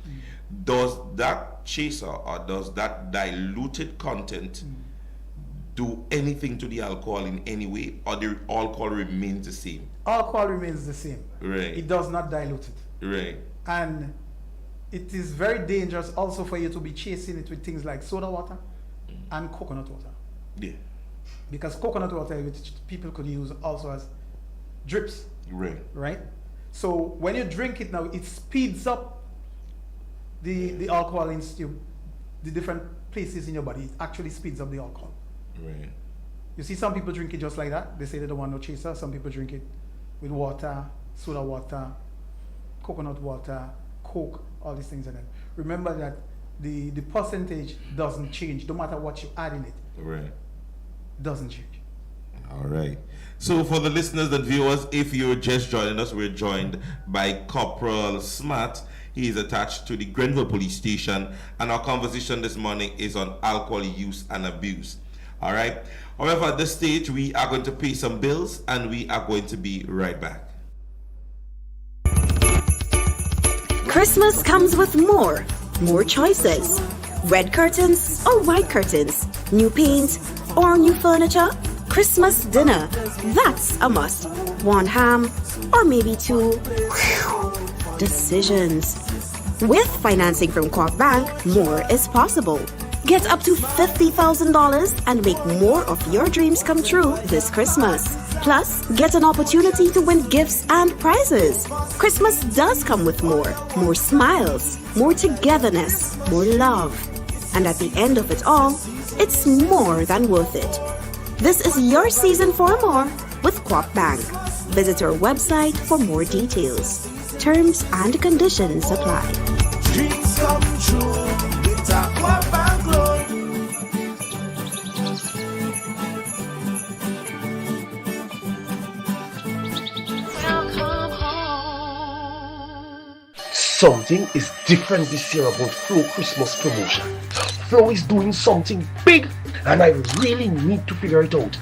Speaker 1: Does that chaser or does that diluted content do anything to the alcohol in any way, or the alcohol remains the same?
Speaker 17: Alcohol remains the same.
Speaker 1: Right.
Speaker 17: It does not dilute it.
Speaker 1: Right.
Speaker 17: And it is very dangerous also for you to be chasing it with things like soda water and coconut water.
Speaker 1: Yeah.
Speaker 17: Because coconut water, which people could use also as drips.
Speaker 1: Right.
Speaker 17: Right? So when you drink it now, it speeds up the alcohol in the different places in your body. It actually speeds up the alcohol.
Speaker 1: Right.
Speaker 17: You see some people drink it just like that. They say they don't want no chaser. Some people drink it with water, soda water, coconut water, Coke, all these things. And then remember that the percentage doesn't change no matter what you add in it.
Speaker 1: Right.
Speaker 17: Doesn't change.
Speaker 1: All right. So for the listeners and viewers, if you're just joining us, we're joined by Corporal Smart. He is attached to the Grenville Police Station, and our conversation this morning is on alcohol use and abuse. All right. However, at this stage, we are going to pay some bills, and we are going to be right back.
Speaker 18: Christmas comes with more choices. Red curtains or white curtains, new paint or new furniture. Christmas dinner, that's a must. One ham or maybe two. Decisions. With financing from Co-op Bank, more is possible. Get up to $50,000 and make more of your dreams come true this Christmas. Plus, get an opportunity to win gifts and prizes. Christmas does come with more smiles, more togetherness, more love. And at the end of it all, it's more than worth it. This is your season for more with Co-op Bank. Visit our website for more details. Terms and conditions apply.
Speaker 9: Dreams come true with a Co-op Bank loan.
Speaker 2: Something is different this year about Flow Christmas promotion. Flow is doing something big and I really need to figure it out.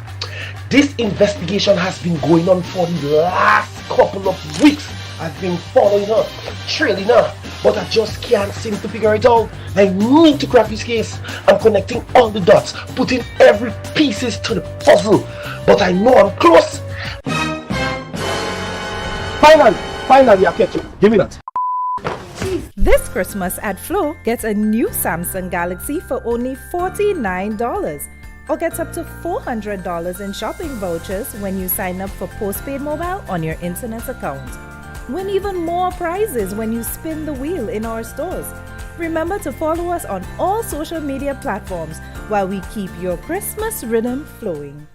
Speaker 2: This investigation has been going on for the last couple of weeks. I've been following her, trailing her, but I just can't seem to figure it out. I need to crack this case. I'm connecting all the dots, putting every pieces to the puzzle, but I know I'm close. Finally, I catch you. Give me that.
Speaker 3: This Christmas at Flow, get a new Samsung Galaxy for only $49 or get up to $400 in shopping vouchers when you sign up for postpaid mobile on your internet account. Win even more prizes when you spin the wheel in our stores. Remember to follow us on all social media platforms while we keep your Christmas rhythm flowing.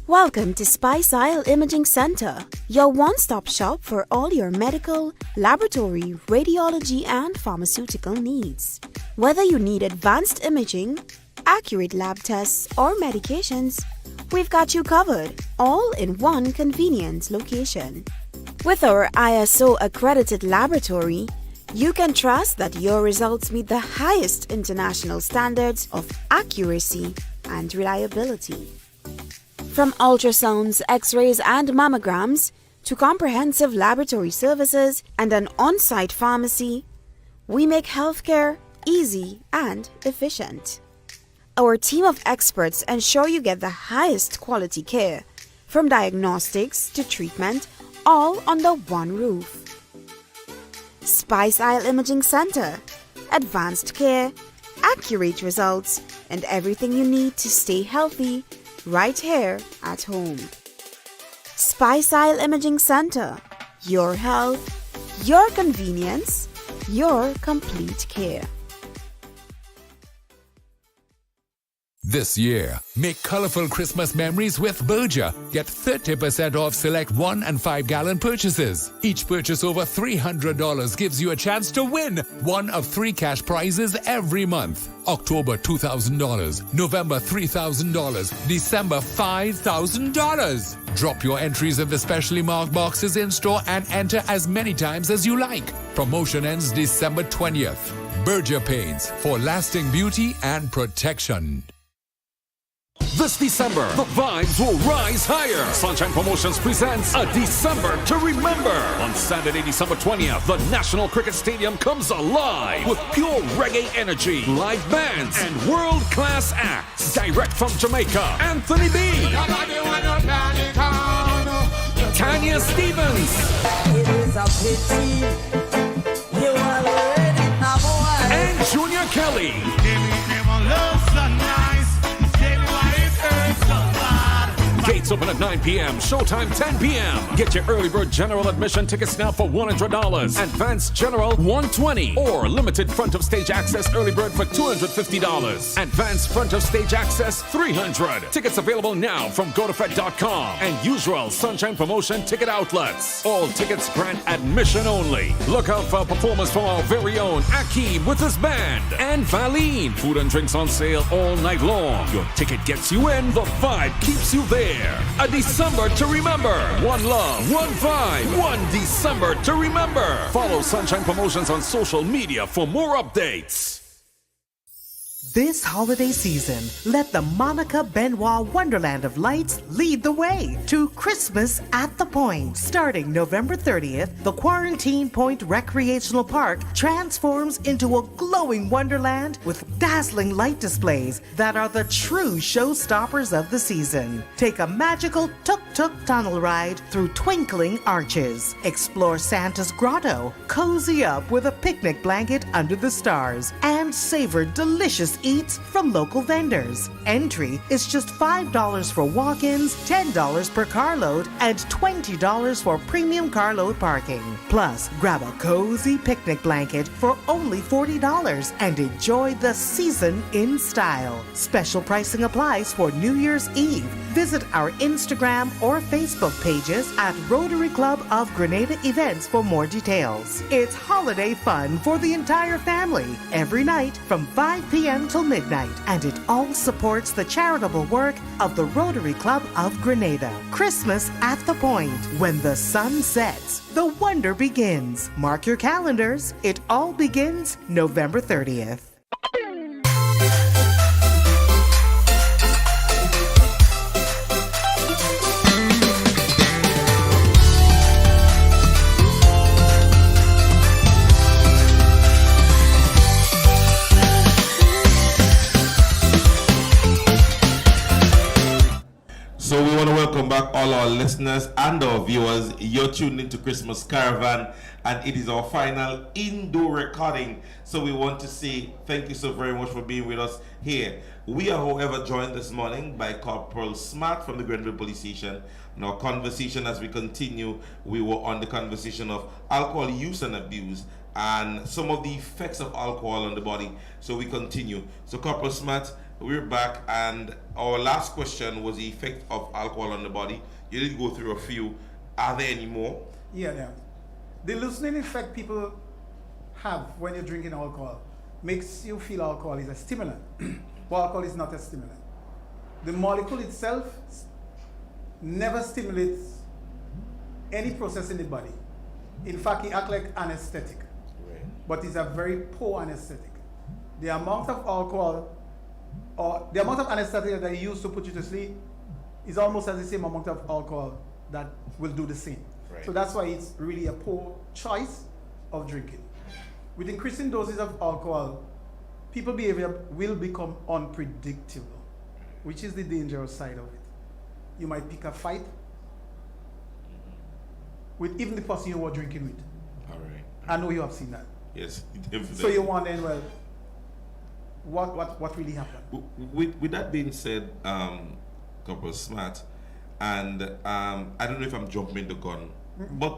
Speaker 18: Welcome to Spice Isle Imaging Center, your one-stop shop for all your medical, laboratory, radiology, and pharmaceutical needs. Whether you need advanced imaging, accurate lab tests, or medications, we've got you covered, all in one convenient location. With our ISO-accredited laboratory, you can trust that your results meet the highest international standards of accuracy and reliability. From ultrasounds, x-rays, and mammograms to comprehensive laboratory services and an on-site pharmacy, we make healthcare easy and efficient. Our team of experts ensure you get the highest quality care, from diagnostics to treatment, all under one roof. Spice Isle Imaging Center, advanced care, accurate results, and everything you need to stay healthy right here at home. Spice Isle Imaging Center. Your health, your convenience, your complete care.
Speaker 19: This year, make colorful Christmas memories with Berger. Get 30% off select 1 and 5 gallon purchases. Each purchase over $300 gives you a chance to win one of 3 cash prizes every month. October $2,000, November $3,000, December $5,000. Drop your entries in the specially marked boxes in store and enter as many times as you like. Promotion ends December 20th. Berger Paints for lasting beauty and protection.
Speaker 5: This December, the vibes will rise higher. Sunshine Promotions presents A December to Remember. On Saturday, December 20th, the National Cricket Stadium comes alive with pure reggae energy, live bands, and world-class acts. Direct from Jamaica, Anthony B. Tanya Stevens.
Speaker 9: It is a pity you already have a
Speaker 5: And Junior Kelly. Gates open at 9 p.m. Showtime 10 p.m. Get your early bird general admission tickets now for $100. Advanced general $120. Or limited front of stage access early bird for $250. Advanced front of stage access $300. Tickets available now from GoToFed.com and usual Sunshine Promotion ticket outlets. All tickets grant admission only. Look out for a performance from our very own Akeem with his band and Valine. Food and drinks on sale all night long. Your ticket gets you in. The vibe keeps you there. A December to remember. One love, one vibe, one December to remember. Follow Sunshine Promotions on social media for more updates.
Speaker 20: This holiday season, let the Monica Benoit Wonderland of Lights lead the way to Christmas at the Point. Starting November 30th, the Quarantine Point Recreational Park transforms into a glowing wonderland with dazzling light displays that are the true showstoppers of the season. Take a magical tuk-tuk tunnel ride through twinkling arches. Explore Santa's grotto, cozy up with a picnic blanket under the stars, and savor delicious eats from local vendors. Entry is just $5 for walk-ins, $10 per carload, and $20 for premium carload parking. Plus, grab a cozy picnic blanket for only $40 and enjoy the season in style. Special pricing applies for New Year's Eve. Visit our Instagram or Facebook pages at Rotary Club of Grenada Events for more details. It's holiday fun for the entire family every night from 5 p.m. till midnight, and it all supports the charitable work of the Rotary Club of Grenada. Christmas at the Point. When the sun sets, the wonder begins. Mark your calendars. It all begins November 30th.
Speaker 1: So we want to welcome back all our listeners and our viewers. You're tuned into Christmas Caravan, and it is our final indoor recording. So we want to say thank you so very much for being with us here. We are, however, joined this morning by Corporal Smart from the Grenville Police Station. In our conversation, as we continue, we were on the conversation of alcohol use and abuse and some of the effects of alcohol on the body. So we continue. So Corporal Smart, we're back, and our last question was the effect of alcohol on the body. You did go through a few. Are there any more?
Speaker 17: Yeah. The loosening effect people have when you're drinking alcohol makes you feel alcohol is a stimulant. But alcohol is not a stimulant. The molecule itself never stimulates any process in the body. In fact, it acts like anesthetic. Right. But it's a very poor anesthetic. The amount of alcohol or the amount of anesthetic that you use to put you to sleep is almost as the same amount of alcohol that will do the same. Right. So that's why it's really a poor choice of drinking. With increasing doses of alcohol, people's behavior will become unpredictable, which is the dangerous side of it. You might pick a fight with even the person you were drinking with.
Speaker 1: All right.
Speaker 17: I know you have seen that.
Speaker 1: Yes, definitely.
Speaker 17: So you're wondering, well, what really happened?
Speaker 1: With that being said, Corporal Smart, And I don't know if I'm jumping the gun, but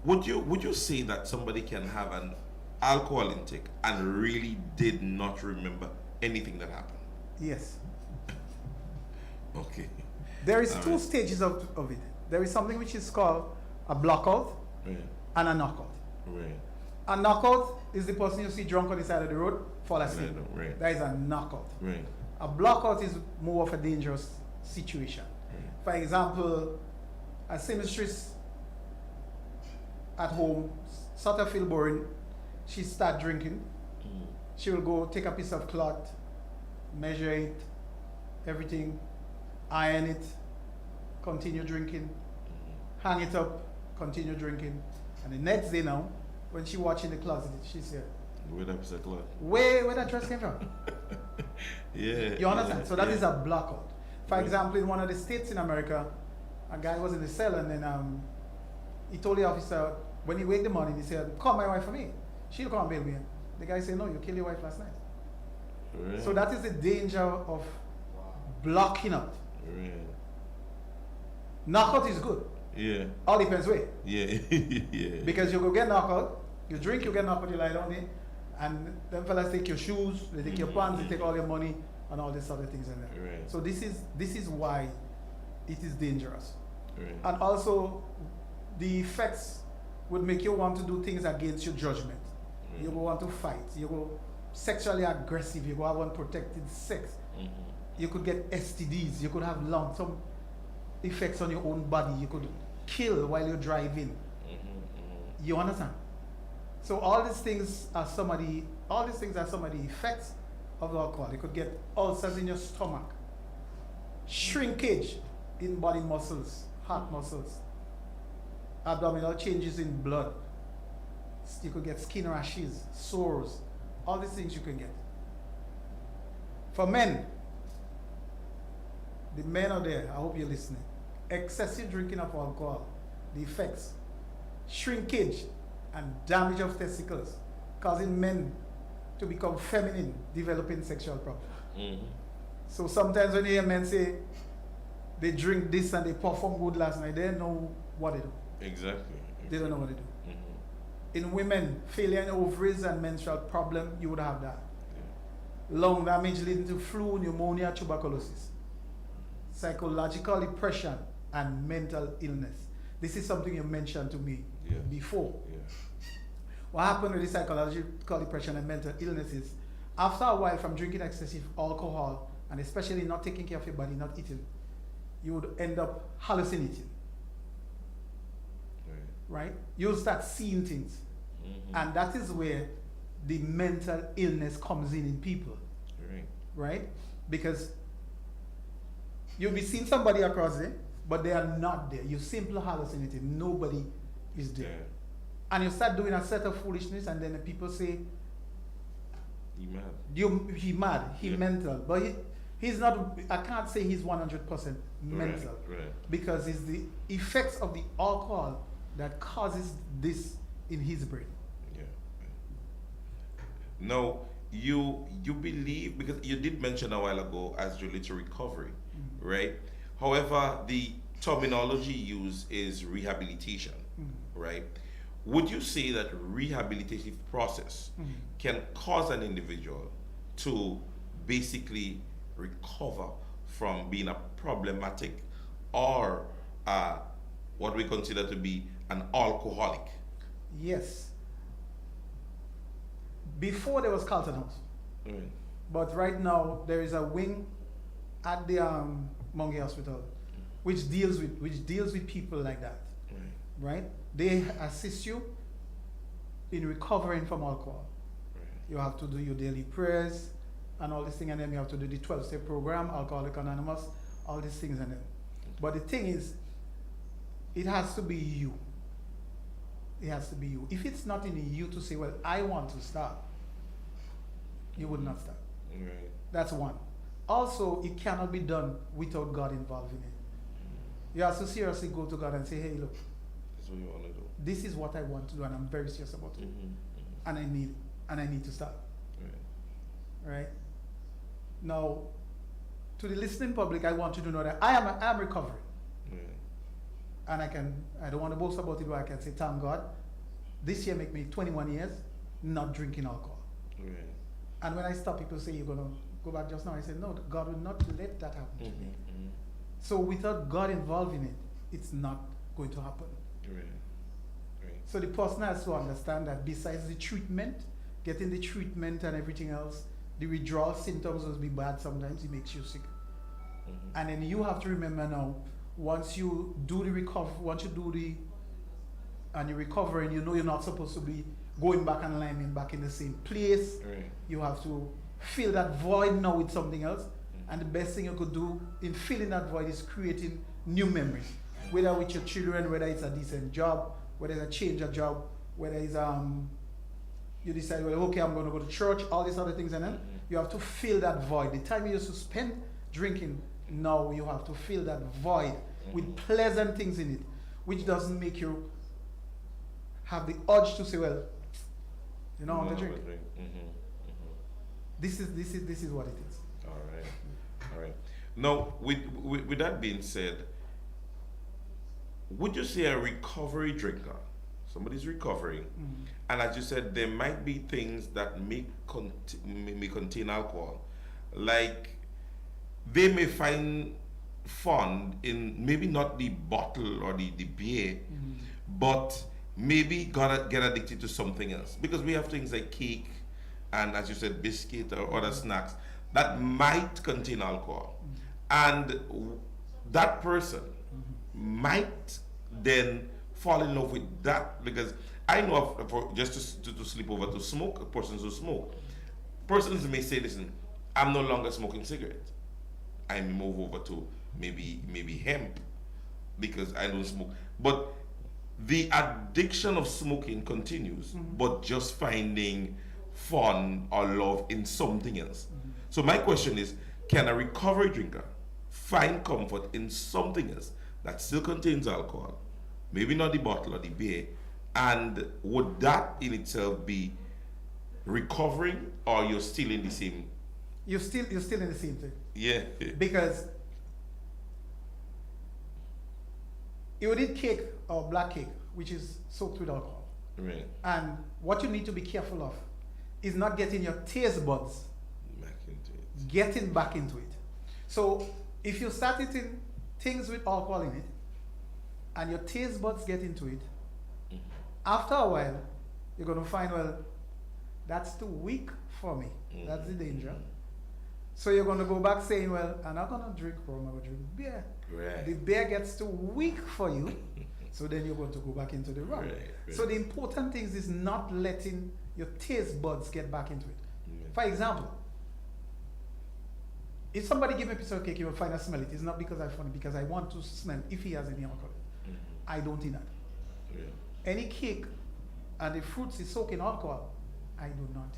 Speaker 1: would you say that somebody can have an alcohol intake and really did not remember anything that happened?
Speaker 17: Yes.
Speaker 1: Okay.
Speaker 17: There is two stages of it. There is something which is called a blockout and a knockout.
Speaker 1: Right.
Speaker 17: A knockout is the person you see drunk on the side of the road, fall asleep.
Speaker 1: Right.
Speaker 17: That is a knockout.
Speaker 1: Right.
Speaker 17: A blockout is more of a dangerous situation. For example, a seamstress at home sort of feel boring. She start drinking. She will go take a piece of cloth, measure it, everything, iron it, continue drinking, hang it up, continue drinking. And the next day now, when she watching the closet, she said,
Speaker 1: where that piece of cloth?
Speaker 17: Where that dress came from?
Speaker 1: Yeah.
Speaker 17: You understand? So that is a blockout. For example, in one of the states in America, a guy was in the cell and then he told the officer, when he waked the morning, he said, call my wife for me. She'll come and bail me. The guy said, no, you killed your wife last night.
Speaker 1: Right.
Speaker 17: So that is the danger of blocking out.
Speaker 1: Right.
Speaker 17: Knockout is good.
Speaker 1: Yeah.
Speaker 17: All depends where.
Speaker 1: Yeah. Yeah.
Speaker 17: Because you go get knockout, you drink, you get knockout, you lie down there, and them fellas take your shoes, they take your pants, they take all your money, and all these other things in there.
Speaker 1: Right.
Speaker 17: So this is why it is dangerous.
Speaker 1: Right.
Speaker 17: And also, the effects would make you want to do things against your judgment. You will want to fight. You go sexually aggressive. You go have unprotected sex. You could get STDs. You could have long-term effects on your own body. You could kill while you're driving. You understand? So all these things are some of the effects of alcohol. You could get ulcers in your stomach, shrinkage in body muscles, heart muscles, abdominal changes in blood. You could get skin rashes, sores, all these things you can get. For men, the men out there, I hope you're listening. Excessive drinking of alcohol, the effects, shrinkage and damage of testicles, causing men to become feminine, developing sexual problems. So sometimes when you hear men say they drink this and they perform good last night, they don't know what they do.
Speaker 1: Exactly.
Speaker 17: They don't know what they do. In women, failure in ovaries and menstrual problem, you would have that. Lung damage leading to flu, pneumonia, tuberculosis. Psychological depression and mental illness. This is something you mentioned to me before. What happened with the psychological depression and mental illness is, after a while from drinking excessive alcohol, and especially not taking care of your body, not eating, you would end up hallucinating. Right? You'll start seeing things. And that is where the mental illness comes in people. Right? Because you'll be seeing somebody across there, but they are not there. You simply hallucinating. Nobody is there. And you start doing a set of foolishness, and then the people say,
Speaker 1: he mad.
Speaker 17: He mad, he mental. But he's not, I can't say he's 100% mental.
Speaker 1: Right.
Speaker 17: Because it's the effects of the alcohol that causes this in his brain.
Speaker 1: Yeah. Now, you believe, because you did mention a while ago as related to recovery, right? However, the terminology used is rehabilitation, right? Would you say that rehabilitative process can cause an individual to basically recover from being a problematic or what we consider to be an alcoholic?
Speaker 17: Yes. Before there was Carlton House. But right now there is a wing at the Monge Hospital which deals with people like that. Right? They assist you in recovering from alcohol. You have to do your daily prayers and all these things, and then you have to do the 12-step program, Alcoholics Anonymous, all these things and then. But the thing is, it has to be you. It has to be you. If it's not in you to say, well, I want to start, you would not start.
Speaker 1: Right.
Speaker 17: That's one. Also, it cannot be done without God involved in it. You have to seriously go to God and say, hey, look,
Speaker 1: this is what you want to do.
Speaker 17: This is what I want to do, and I'm very serious about it. And I need to start. Right? Now, to the listening public, I want you to know that I am recovering. And I don't want to boast about it, but I can say, thank God, this year make me 21 years not drinking alcohol. And when I stop, people say, you're going to go back just now. I said, no, God will not let that happen to me. So without God involved in it, it's not going to happen. So the person has to understand that besides the treatment, getting the treatment and everything else, the withdrawal symptoms will be bad sometimes. It makes you sick. And then you have to remember now, once you do the recover, and you recover and you know you're not supposed to be going back and lining back in the same place, you have to fill that void now with something else. And the best thing you could do in filling that void is creating new memories, whether with your children, whether it's a decent job, whether it's a change of job, whether it's you decide, well, okay, I'm going to go to church, all these other things, and then you have to fill that void. The time you used to spend drinking, now you have to fill that void with pleasant things in it, which doesn't make you have the urge to say, well, you know, I want to drink. This is what it is.
Speaker 1: All right. Now, with that being said, would you say a recovery drinker, somebody's recovering, and as you said, there might be things that may contain alcohol, like they may find fun in maybe not the bottle or the beer, but maybe get addicted to something else, because we have things like cake and, as you said, biscuit or other snacks that might contain alcohol, and that person might then fall in love with that, because I know of just to sleep over to smoke, persons who smoke. Persons may say, listen, I'm no longer smoking cigarettes. I move over to maybe hemp because I don't smoke. But the addiction of smoking continues, but just finding fun or love in something else. So my question is, can a recovery drinker find comfort in something else that still contains alcohol, maybe not the bottle or the beer, and would that in itself be recovering, or you're still in the same?
Speaker 17: You're still in the same thing.
Speaker 1: Yeah.
Speaker 17: Because you would eat cake or black cake, which is soaked with alcohol.
Speaker 1: Right.
Speaker 17: And what you need to be careful of is not getting your taste buds getting back into it. So if you start eating things with alcohol in it and your taste buds get into it, after a while you're going to find, well, that's too weak for me. That's the danger. So you're going to go back saying, well, I'm not going to drink rum, I'm going to drink beer.
Speaker 1: Right.
Speaker 17: The beer gets too weak for you, so then you're going to go back into the rum.
Speaker 1: Right.
Speaker 17: So the important thing is not letting your taste buds get back into it. For example, if somebody give me a piece of cake, you will find I smell it. It's not because I found it, because I want to smell if he has any alcohol. I don't eat that. Any cake and the fruits is soaked in alcohol, I do not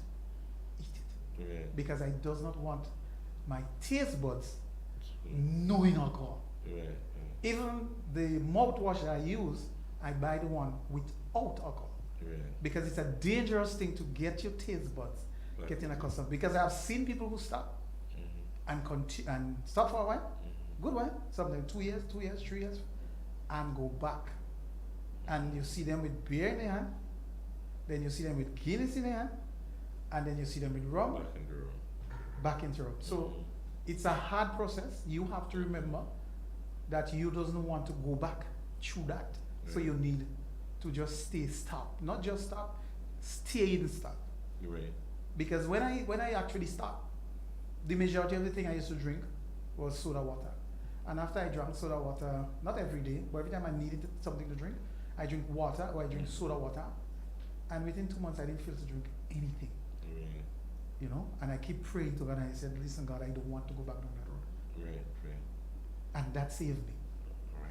Speaker 17: eat it. Because I does not want my taste buds knowing alcohol. Even the mouthwash that I use, I buy the one without alcohol. Because it's a dangerous thing to get your taste buds getting accustomed. Because I've seen people who stop and stop for a while, good while, sometimes 2 years, 3 years, and go back. And you see them with beer in their hand, then you see them with Guinness in their hand, and then you see them with rum, back into rum. So it's a hard process. You have to remember that you doesn't want to go back through that. So you need to just stay stopped. Not just stop, stay in stop. Because when I actually stopped, the majority of the thing I used to drink was soda water. And after I drank soda water, not every day, but every time I needed something to drink, I drink water or I drink soda water. And within 2 months, I didn't feel to drink anything. You know, and I keep praying to God, and I said, listen, God, I don't want to go back down that road. And that saved me.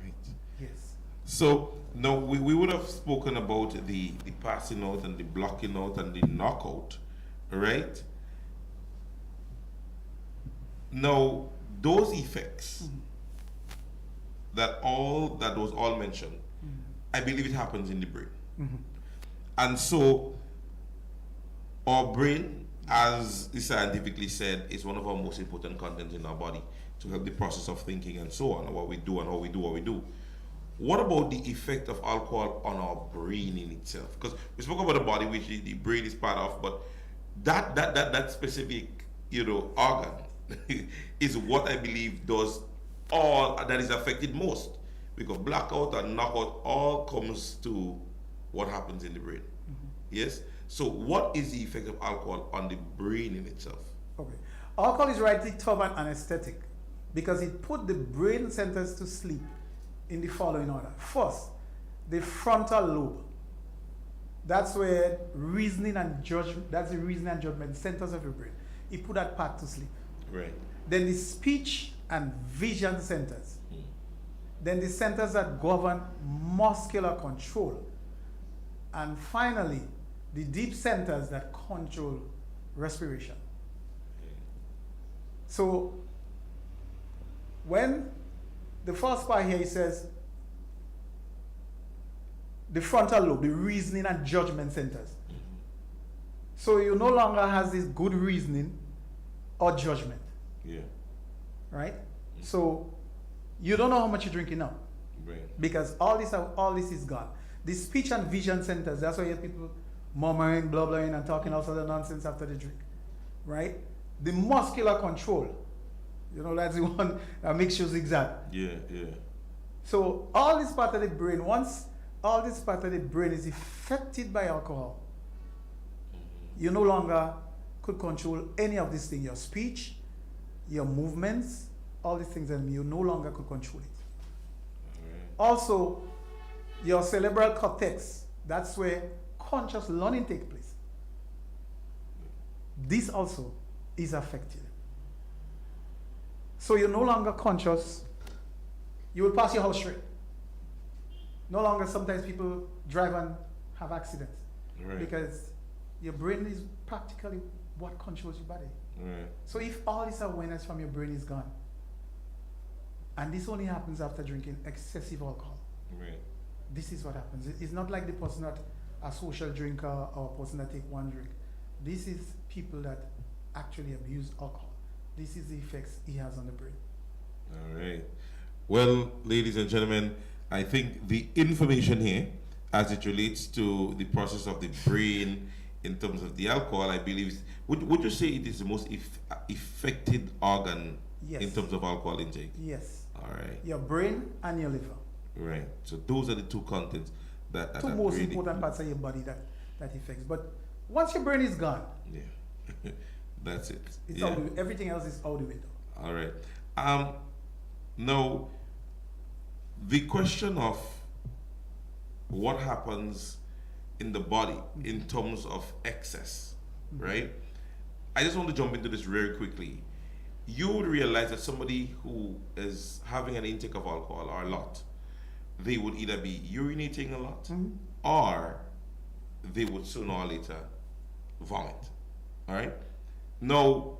Speaker 1: Right.
Speaker 17: Yes.
Speaker 1: So now we would have spoken about the passing out and the blocking out and the knockout, right? Now those effects that was all mentioned, I believe it happens in the brain. And so our brain as is scientifically said, is one of our most important contents in our body to help the process of thinking and so on, what we do and how we do what we do. What about the effect of alcohol on our brain in itself? Because we spoke about the body, which the brain is part of, but that specific, organ is what I believe does all that is affected most. Because blackout and knockout all comes to what happens in the brain. Yes? So what is the effect of alcohol on the brain in itself?
Speaker 17: Okay. Alcohol is rightly termed an anesthetic because it put the brain centers to sleep in the following order. First, the frontal lobe. That's where reasoning and judgment, that's the reasoning and judgment centers of your brain. It put that part to sleep.
Speaker 1: Right.
Speaker 17: Then the speech and vision centers. Then the centers that govern muscular control. And finally, the deep centers that control respiration. So, when the first part here, it says the frontal lobe, the reasoning and judgment centers. So you no longer has this good reasoning or judgment.
Speaker 1: Yeah.
Speaker 17: Right? So you don't know how much you're drinking now.
Speaker 1: Right.
Speaker 17: Because all this is gone. The speech and vision centers, that's why you have people murmuring, blubbering, and talking all sorts of nonsense after they drink. Right? The muscular control. That's the one that makes you zigzag.
Speaker 1: Yeah.
Speaker 17: So all this part of the brain, once all this part of the brain is affected by alcohol, you no longer could control any of these things. Your speech, your movements, all these things, and you no longer could control it. Also, your cerebral cortex, that's where conscious learning takes place. This also is affected. So you're no longer conscious. You will pass your house straight. No longer, sometimes people drive and have accidents.
Speaker 1: Right.
Speaker 17: Because your brain is practically what controls your body.
Speaker 1: Right.
Speaker 17: So if all this awareness from your brain is gone, and this only happens after drinking excessive alcohol.
Speaker 1: Right.
Speaker 17: This is what happens. It's not like the person that a social drinker or a person that take one drink. This is people that actually abuse alcohol. This is the effects he has on the brain.
Speaker 1: All right. Well, ladies and gentlemen, I think the information here, as it relates to the process of the brain in terms of the alcohol, I believe, would you say it is the most affected organ in terms of alcohol intake?
Speaker 17: Yes.
Speaker 1: All right.
Speaker 17: Your brain and your liver.
Speaker 1: Right. So those are the two contents that
Speaker 17: two most important parts of your body that affects. But once your brain is gone,
Speaker 1: yeah, that's it.
Speaker 17: It's out the, everything else is out the window.
Speaker 1: All right. Now, the question of what happens in the body in terms of excess, right? I just want to jump into this very quickly. You would realize that somebody who is having an intake of alcohol or a lot, they would either be urinating a lot or they would sooner or later vomit. All right? Now,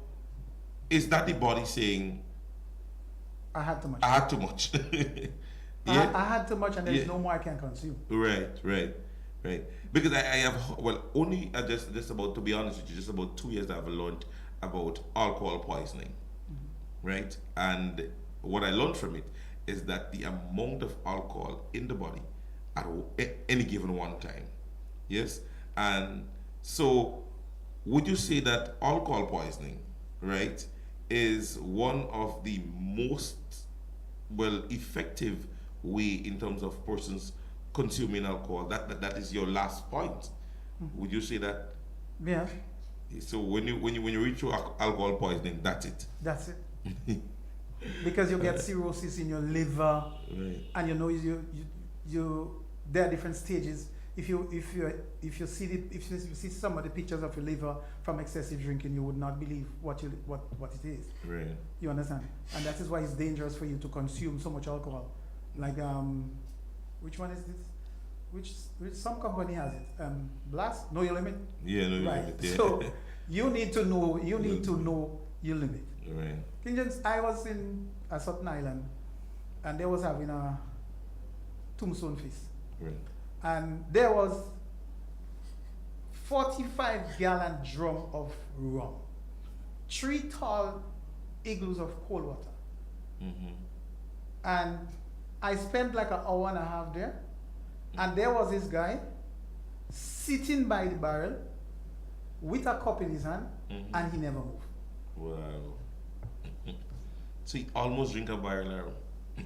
Speaker 1: is that the body saying,
Speaker 17: I had too much?
Speaker 1: I had too much.
Speaker 17: Yeah? I had too much and there's no more I can consume.
Speaker 1: Right. Because I have, well, only just about, to be honest with you, just about 2 years I've learned about alcohol poisoning. Right? And what I learned from it is that the amount of alcohol in the body at any given one time. Yes? And so, would you say that alcohol poisoning, right, is one of the most, effective way in terms of persons consuming alcohol? That is your last point. Would you say that?
Speaker 17: Yeah.
Speaker 1: So when you reach alcohol poisoning, that's it.
Speaker 17: That's it. Because you get cirrhosis in your liver, and you there are different stages. If you see some of the pictures of your liver from excessive drinking, you would not believe what it is.
Speaker 1: Right.
Speaker 17: You understand? And that is why it's dangerous for you to consume so much alcohol. Like which one is this? Which some company has it? Blast? Know your limit?
Speaker 1: Yeah, know your limit. Yeah.
Speaker 17: So you need to know your limit.
Speaker 1: Right.
Speaker 17: King James, I was in a certain island and they was having a tombstone feast.
Speaker 1: Right.
Speaker 17: And there was 45-gallon drum of rum, 3 tall igloos of cold water. And I spent like an hour and a half there. And there was this guy sitting by the barrel with a cup in his hand, and he never moved.
Speaker 1: Wow. So he almost drink a barrel of rum.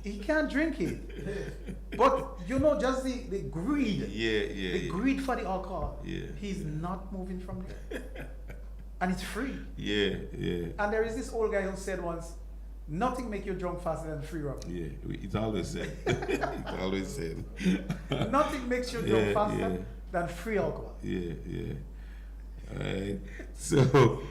Speaker 17: He can't drink it. But you know, just the greed. The greed for the alcohol. He's not moving from there. And it's free. And there is this old guy who said once, nothing make you drunk faster than free rum.
Speaker 1: It's always said. It's always said.
Speaker 17: Nothing makes you drunk faster than free alcohol.
Speaker 1: Alright. So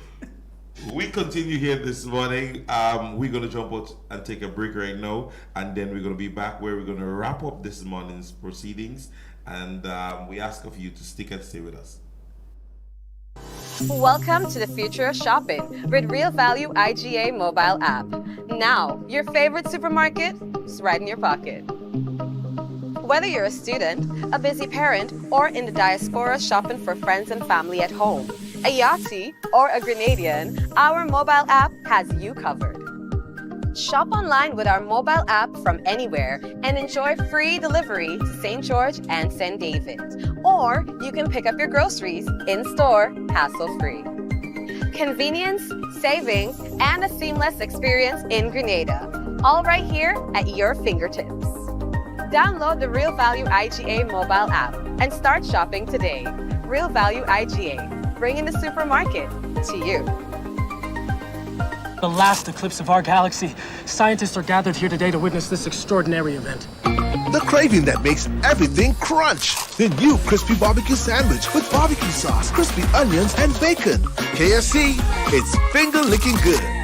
Speaker 1: we continue here this morning. We're going to jump out and take a break right now, and then we're going to be back where we're going to wrap up this morning's proceedings, and we ask of you to stick and stay with us.
Speaker 21: Welcome to the future of shopping with Real Value IGA mobile app. Now, your favorite supermarket is right in your pocket. Whether you're a student, a busy parent, or in the diaspora shopping for friends and family at home, a Yachty, or a Grenadian, our mobile app has you covered. Shop online with our mobile app from anywhere and enjoy free delivery to St. George and St. David. Or you can pick up your groceries in-store, hassle-free. Convenience, savings, and a seamless experience in Grenada. All right here at your fingertips. Download the Real Value IGA mobile app and start shopping today. Real Value IGA, bringing the supermarket to you.
Speaker 16: The last eclipse of our galaxy. Scientists are gathered here today to witness this extraordinary event.
Speaker 2: The craving that makes everything crunch. The new crispy barbecue sandwich with barbecue sauce, crispy onions, and bacon. KFC, it's finger-licking good.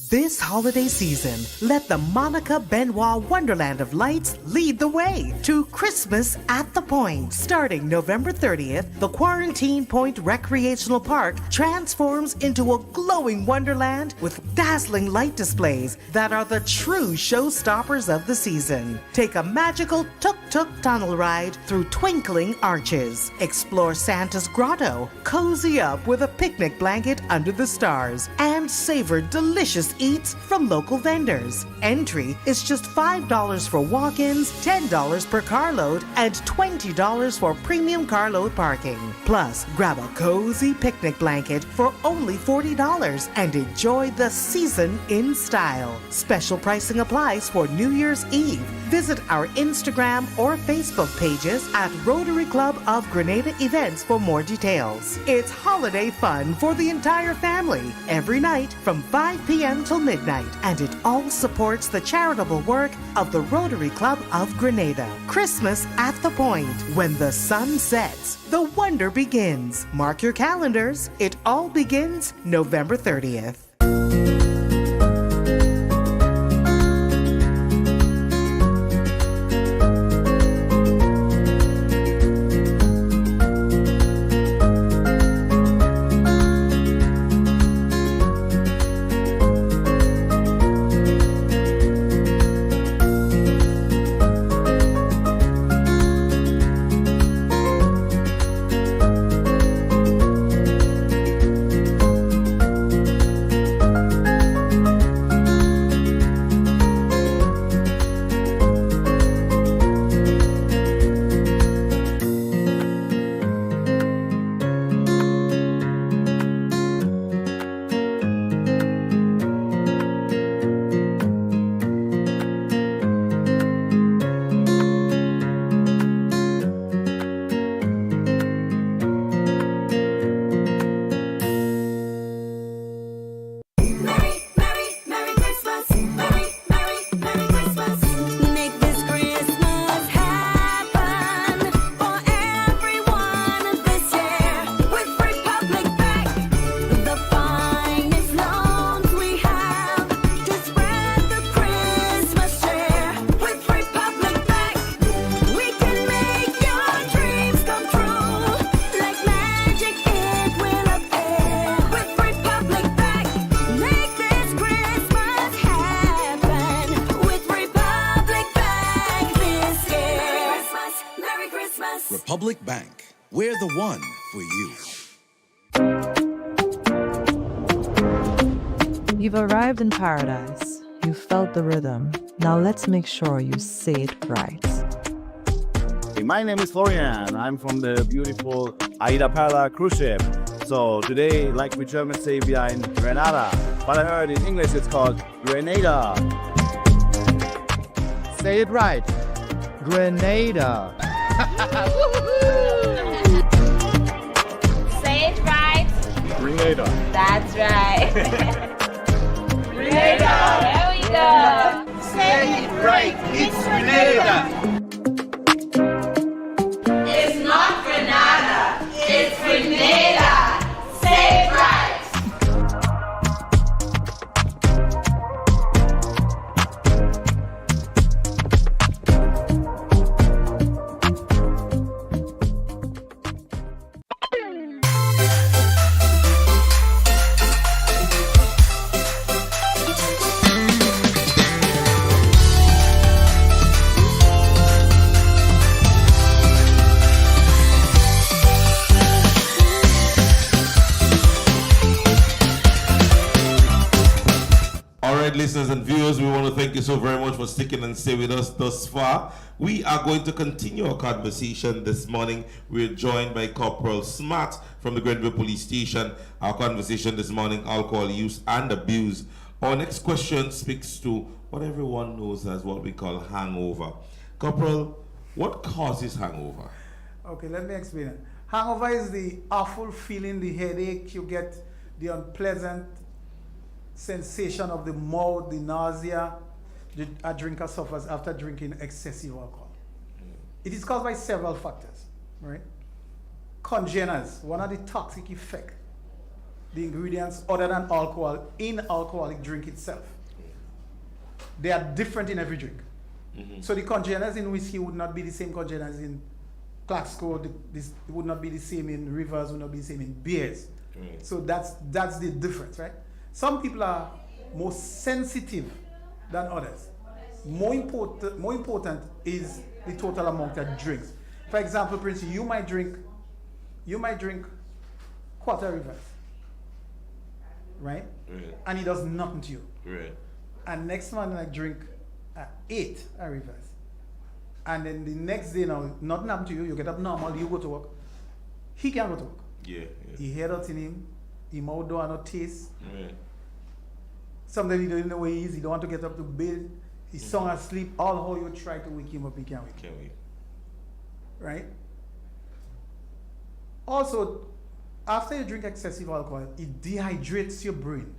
Speaker 20: This holiday season, let the Monica Benoit Wonderland of Lights lead the way to Christmas at the Point. Starting November 30th, the Quarantine Point Recreational Park transforms into a glowing wonderland with dazzling light displays that are the true showstoppers of the season. Take a magical tuk-tuk tunnel ride through twinkling arches. Explore Santa's grotto, cozy up with a picnic blanket under the stars, and savor delicious eats from local vendors. Entry is just $5 for walk-ins, $10 per carload, and $20 for premium carload parking. Plus, grab a cozy picnic blanket for only $40 and enjoy the season in style. Special pricing applies for New Year's Eve. Visit our Instagram or Facebook pages at Rotary Club of Grenada Events for more details. It's holiday fun for the entire family every night from 5 p.m. till midnight, and it all supports the charitable work of the Rotary Club of Grenada. Christmas at the Point. When the sun sets, the wonder begins. Mark your calendars. It all begins November 30th.
Speaker 13: Republic Bank. We're the one for you.
Speaker 6: You've arrived in paradise. You felt the rhythm. Now let's make sure you say it right.
Speaker 7: Hey, my name is Florian. I'm from the beautiful Aida Perla cruise ship. So today, like we Germans say, we are in Grenada. But I heard in English it's called Grenada.
Speaker 8: Say it right. Grenada.
Speaker 9: Say it right.
Speaker 7: Grenada.
Speaker 9: That's right. Grenada. There we go.
Speaker 8: Say it right. It's Grenada.
Speaker 9: It's not Grenada. It's Grenada. Say it right.
Speaker 1: Listeners and viewers, we want to thank you so very much for sticking and stay with us thus far. We are going to continue our conversation this morning. We're joined by Corporal Smart from the Grenville Police Station. Our conversation this morning, alcohol use and abuse. Our next question speaks to what everyone knows as what we call hangover. Corporal, what causes hangover?
Speaker 17: Okay, let me explain it. Hangover is the awful feeling, the headache, you get the unpleasant sensation of the mouth, the nausea a drinker suffers after drinking excessive alcohol. It is caused by several factors, right? Congeners, one of the toxic effects, the ingredients other than alcohol in alcoholic drink itself. They are different in every drink. So the congeners in whiskey would not be the same congeners in Claxco, this would not be the same in rivers, would not be the same in beers. So that's the difference, right? Some people are more sensitive than others. More important is the total amount of drinks. For example, Prince, you might drink quarter rivers, right? And it does nothing to you. And next month I drink 8 rivers. And then the next day now, nothing happened to you, you get up normal, you go to work. He can't go to work. He head out in him, he mouth don't have no taste. Sometimes he don't know where he is, he don't want to get up to bed, he's sound asleep, all how you try to wake him up, he can't wake. Right? Also, after you drink excessive alcohol, it dehydrates your brain.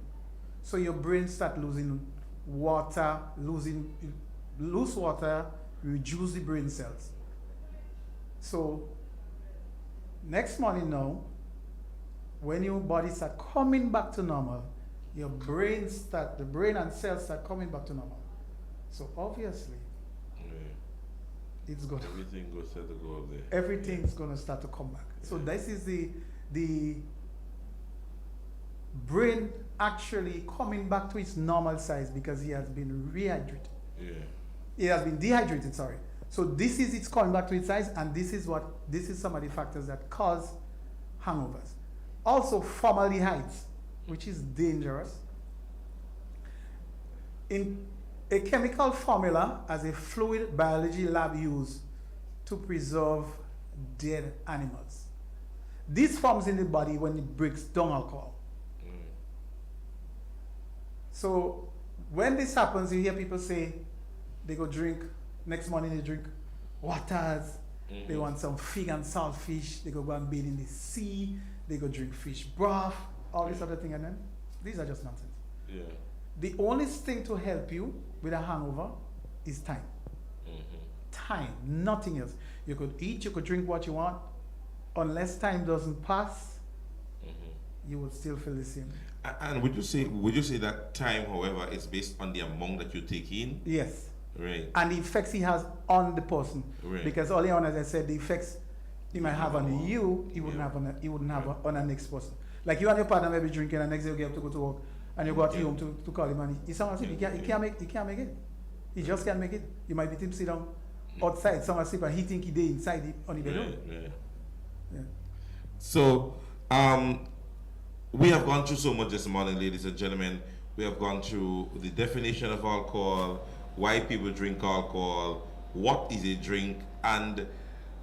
Speaker 17: So your brain starts losing water, lose water, reduce the brain cells. So next morning now, when your body starts coming back to normal, the brain and cells start coming back to normal. So obviously, it's going
Speaker 1: everything goes to go up there.
Speaker 17: Everything's going to start to come back. So this is the brain actually coming back to its normal size because he has been rehydrated. It has been dehydrated, sorry. So this is it's coming back to its size, and this is some of the factors that cause hangovers. Also formaldehydes, which is dangerous. In a chemical formula as a fluid biology lab used to preserve dead animals. This forms in the body when it breaks down alcohol. So when this happens, you hear people say they go drink, next morning they drink waters, they want some fig and saltfish, they go and bathe in the sea, they go drink fish broth, all this other thing, and then these are just nonsense. The only thing to help you with a hangover is time. Time, nothing else. You could eat, you could drink what you want. Unless time doesn't pass, you will still feel the same.
Speaker 1: And would you say that time, however, is based on the amount that you take in?
Speaker 17: Yes.
Speaker 1: Right.
Speaker 17: And the effects he has on the person.
Speaker 1: Right.
Speaker 17: Because earlier on, as I said, the effects he might have on you, he wouldn't have on the next person. Like you and your partner may be drinking, and next day you get up to go to work, and you go to home to call him, and he sounds like he can't make it. He just can't make it. You might beat him sit down outside, someone sleep, and he think he did inside on the bedroom.
Speaker 1: So, we have gone through so much this morning, ladies and gentlemen. We have gone through the definition of alcohol, why people drink alcohol, what is a drink, and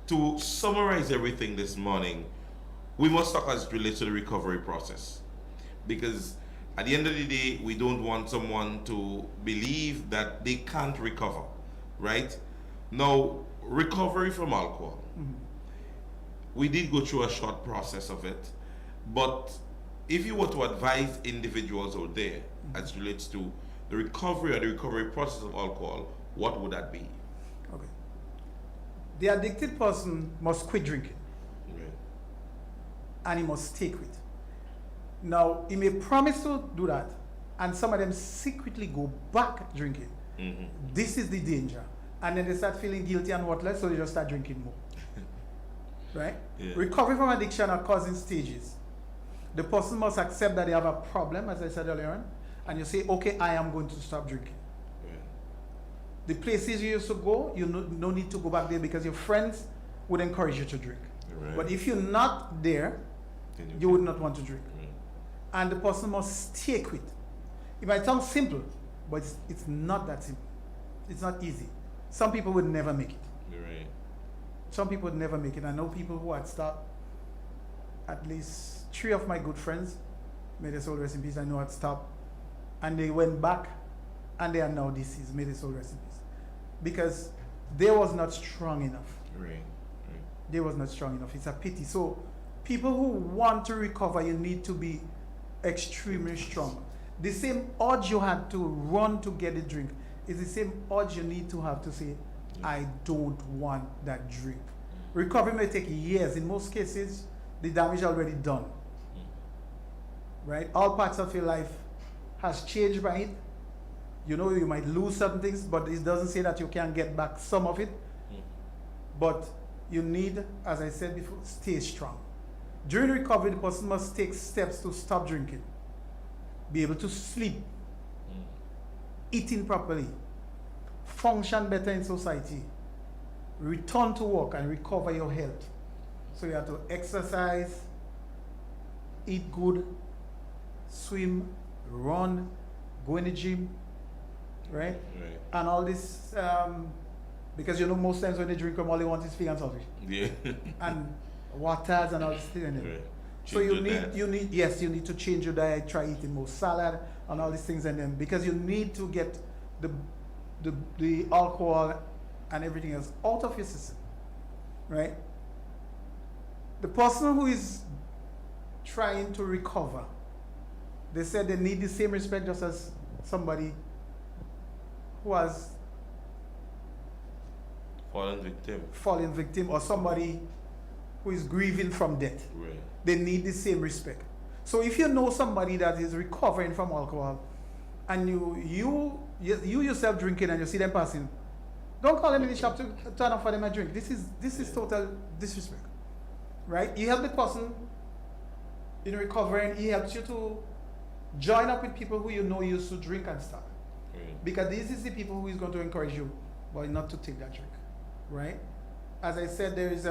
Speaker 1: to summarize everything this morning, we must talk as it relates to the recovery process. Because at the end of the day, we don't want someone to believe that they can't recover, right? Now, recovery from alcohol. We did go through a short process of it, but if you were to advise individuals out there as it relates to the recovery or the recovery process of alcohol, what would that be?
Speaker 17: Okay. The addicted person must quit drinking.
Speaker 1: Right.
Speaker 17: And he must stay quit. Now, he may promise to do that, and some of them secretly go back drinking. This is the danger. And then they start feeling guilty and worthless, so they just start drinking more. Right?
Speaker 1: Yeah.
Speaker 17: Recovery from addiction occurs in stages. The person must accept that they have a problem, as I said earlier on, and you say, okay, I am going to stop drinking.
Speaker 1: Yeah.
Speaker 17: The places you used to go, you no need to go back there because your friends would encourage you to drink.
Speaker 1: Right.
Speaker 17: But if you're not there, you would not want to drink.
Speaker 1: Right.
Speaker 17: And the person must stay quit. It might sound simple, but it's not that simple. It's not easy. Some people would never make it.
Speaker 1: Right.
Speaker 17: Some people would never make it. I know people who had stopped. At least 3 of my good friends, may their soul rest in peace, I know had stopped. And they went back and they are now deceased. May their soul rest in peace. Because they was not strong enough.
Speaker 1: Right.
Speaker 17: They was not strong enough. It's a pity. So people who want to recover, you need to be extremely strong. The same urge you had to run to get a drink is the same urge you need to have to say, I don't want that drink. Recovery may take years. In most cases, the damage already done. Right? All parts of your life has changed by it. You know, you might lose certain things, but it doesn't say that you can't get back some of it. But you need, as I said before, stay strong. During recovery, the person must take steps to stop drinking, be able to sleep, eating properly, function better in society, return to work and recover your health. So you have to exercise, eat good, swim, run, go in the gym, right? And all this, because you know most times when they drink them, all they want is fig and salty.
Speaker 1: Yeah.
Speaker 17: And waters and all this thing.
Speaker 1: Right.
Speaker 17: So you need to change your diet, try eating more salad and all these things, and then because you need to get the alcohol and everything else out of your system, right? The person who is trying to recover, they said they need the same respect just as somebody who has fallen victim or somebody who is grieving from death.
Speaker 1: Right.
Speaker 17: They need the same respect. So if you know somebody that is recovering from alcohol and you yourself drinking and you see them passing, don't call them in the shop to turn off for them a drink. This is total disrespect. Right? You help the person in recovering, he helps you to join up with people who you know used to drink and stuff. Because this is the people who is going to encourage you, but not to take that drink. Right? As I said, there is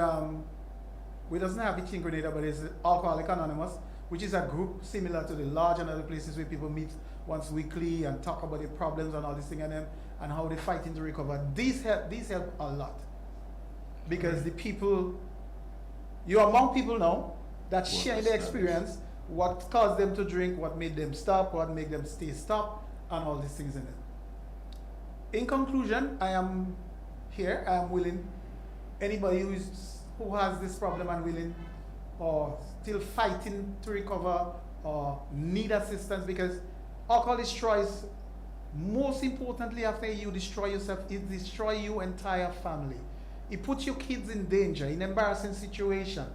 Speaker 17: we doesn't have it in Grenada, but there's Alcoholic Anonymous, which is a group similar to the Lodge and other places where people meet once weekly and talk about their problems and all this thing and how they fighting to recover. These help a lot. Because the people, you're among people now that share their experience, what caused them to drink, what made them stop, what made them stop, and all these things in it. In conclusion, I am here, I am willing, anybody who has this problem and willing or still fighting to recover or need assistance, because alcohol destroys, most importantly after you destroy yourself, it destroys your entire family. It puts your kids in danger, in embarrassing situation.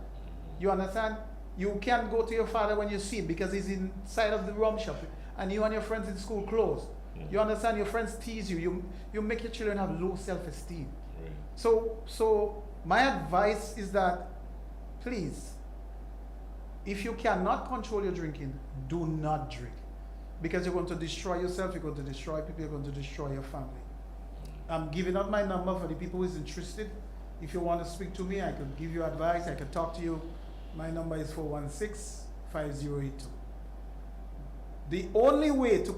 Speaker 17: You understand? You can't go to your father when you see him because he's inside of the rum shop and you and your friends in school close. You understand? Your friends tease you. You make your children have low self-esteem.
Speaker 1: Right.
Speaker 17: So my advice is that, please, if you cannot control your drinking, do not drink. Because you're going to destroy yourself, you're going to destroy people, you're going to destroy your family. I'm giving out my number for the people who is interested. If you want to speak to me, I can give you advice, I can talk to you. My number is 416-5082. The only way to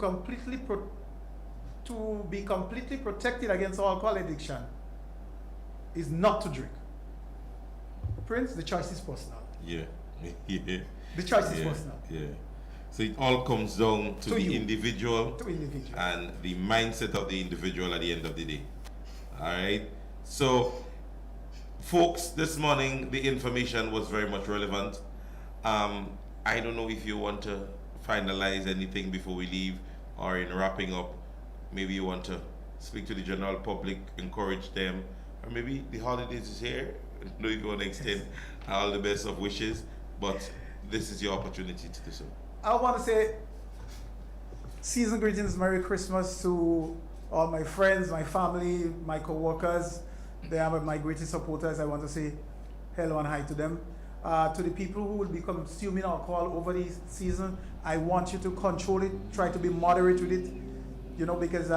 Speaker 17: be completely protected against alcohol addiction is not to drink. Prince, the choice is personal.
Speaker 1: Yeah. Yeah.
Speaker 17: The choice is personal.
Speaker 1: Yeah. So it all comes down to the individual, and the mindset of the individual at the end of the day. All right. So, folks, this morning the information was very much relevant. I don't know if you want to finalize anything before we leave, or in wrapping up, maybe you want to speak to the general public, encourage them, or maybe the holidays is here. I don't know if you want to extend all the best of wishes, but this is your opportunity to do so.
Speaker 17: I want to say season greetings, Merry Christmas to all my friends, my family, my co-workers. They are my greatest supporters. I want to say hello and hi to them. To the people who will be consuming alcohol over the season, I want you to control it, try to be moderate with it, you know, because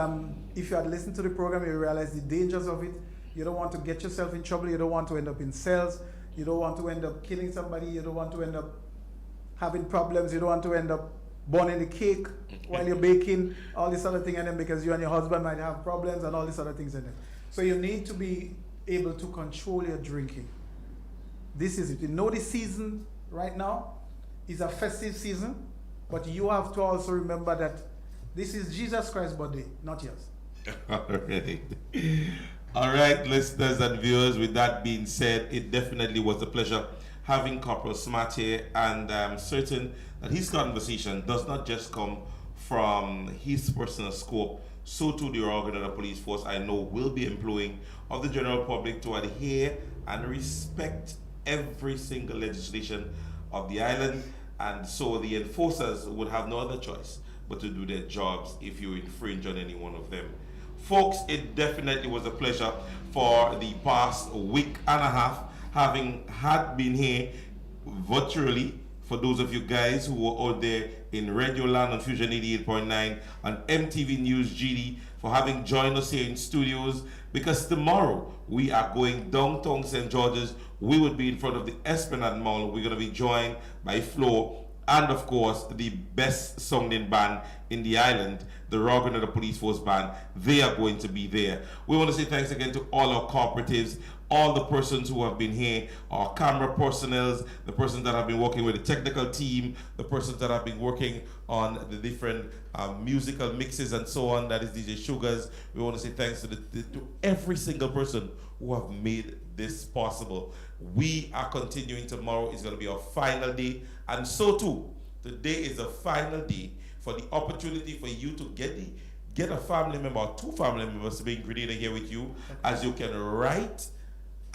Speaker 17: if you had listened to the program, you realize the dangers of it. You don't want to get yourself in trouble. You don't want to end up in cells. You don't want to end up killing somebody. You don't want to end up having problems. You don't want to end up burning the cake while you're baking, all this other thing, and then because you and your husband might have problems and all these other things in it. So you need to be able to control your drinking. This is it. You know the season right now is a festive season, but you have to also remember that this is Jesus Christ's birthday, not yours.
Speaker 1: All right. All right, listeners and viewers, with that being said, it definitely was a pleasure having Corporal Smart here, and I'm certain that his conversation does not just come from his personal scope. So too the organ of the police force, I know, will be employing of the general public to adhere and respect every single legislation of the island, and so the enforcers would have no other choice but to do their jobs if you infringe on any one of them. Folks, it definitely was a pleasure for the past week and a half having been here virtually. For those of you guys who were out there in Radio Land on Fusion 88.9 and MTV News GD, for having joined us here in studios, because tomorrow we are going downtown St. George's. We would be in front of the Esplanade Mall. We're going to be joined by Flo and, of course, the best sounding band in the island, the Rock and the Police Force Band. They are going to be there. We want to say thanks again to all our cooperatives, all the persons who have been here, our camera personnel, the persons that have been working with the technical team, the persons that have been working on the different musical mixes and so on, that is DJ Sugars. We want to say thanks to every single person who have made this possible. We are continuing tomorrow. It's going to be our final day, and so too, today is the final day for the opportunity for you to get a family member or two family members to be in Grenada here with you, as you can write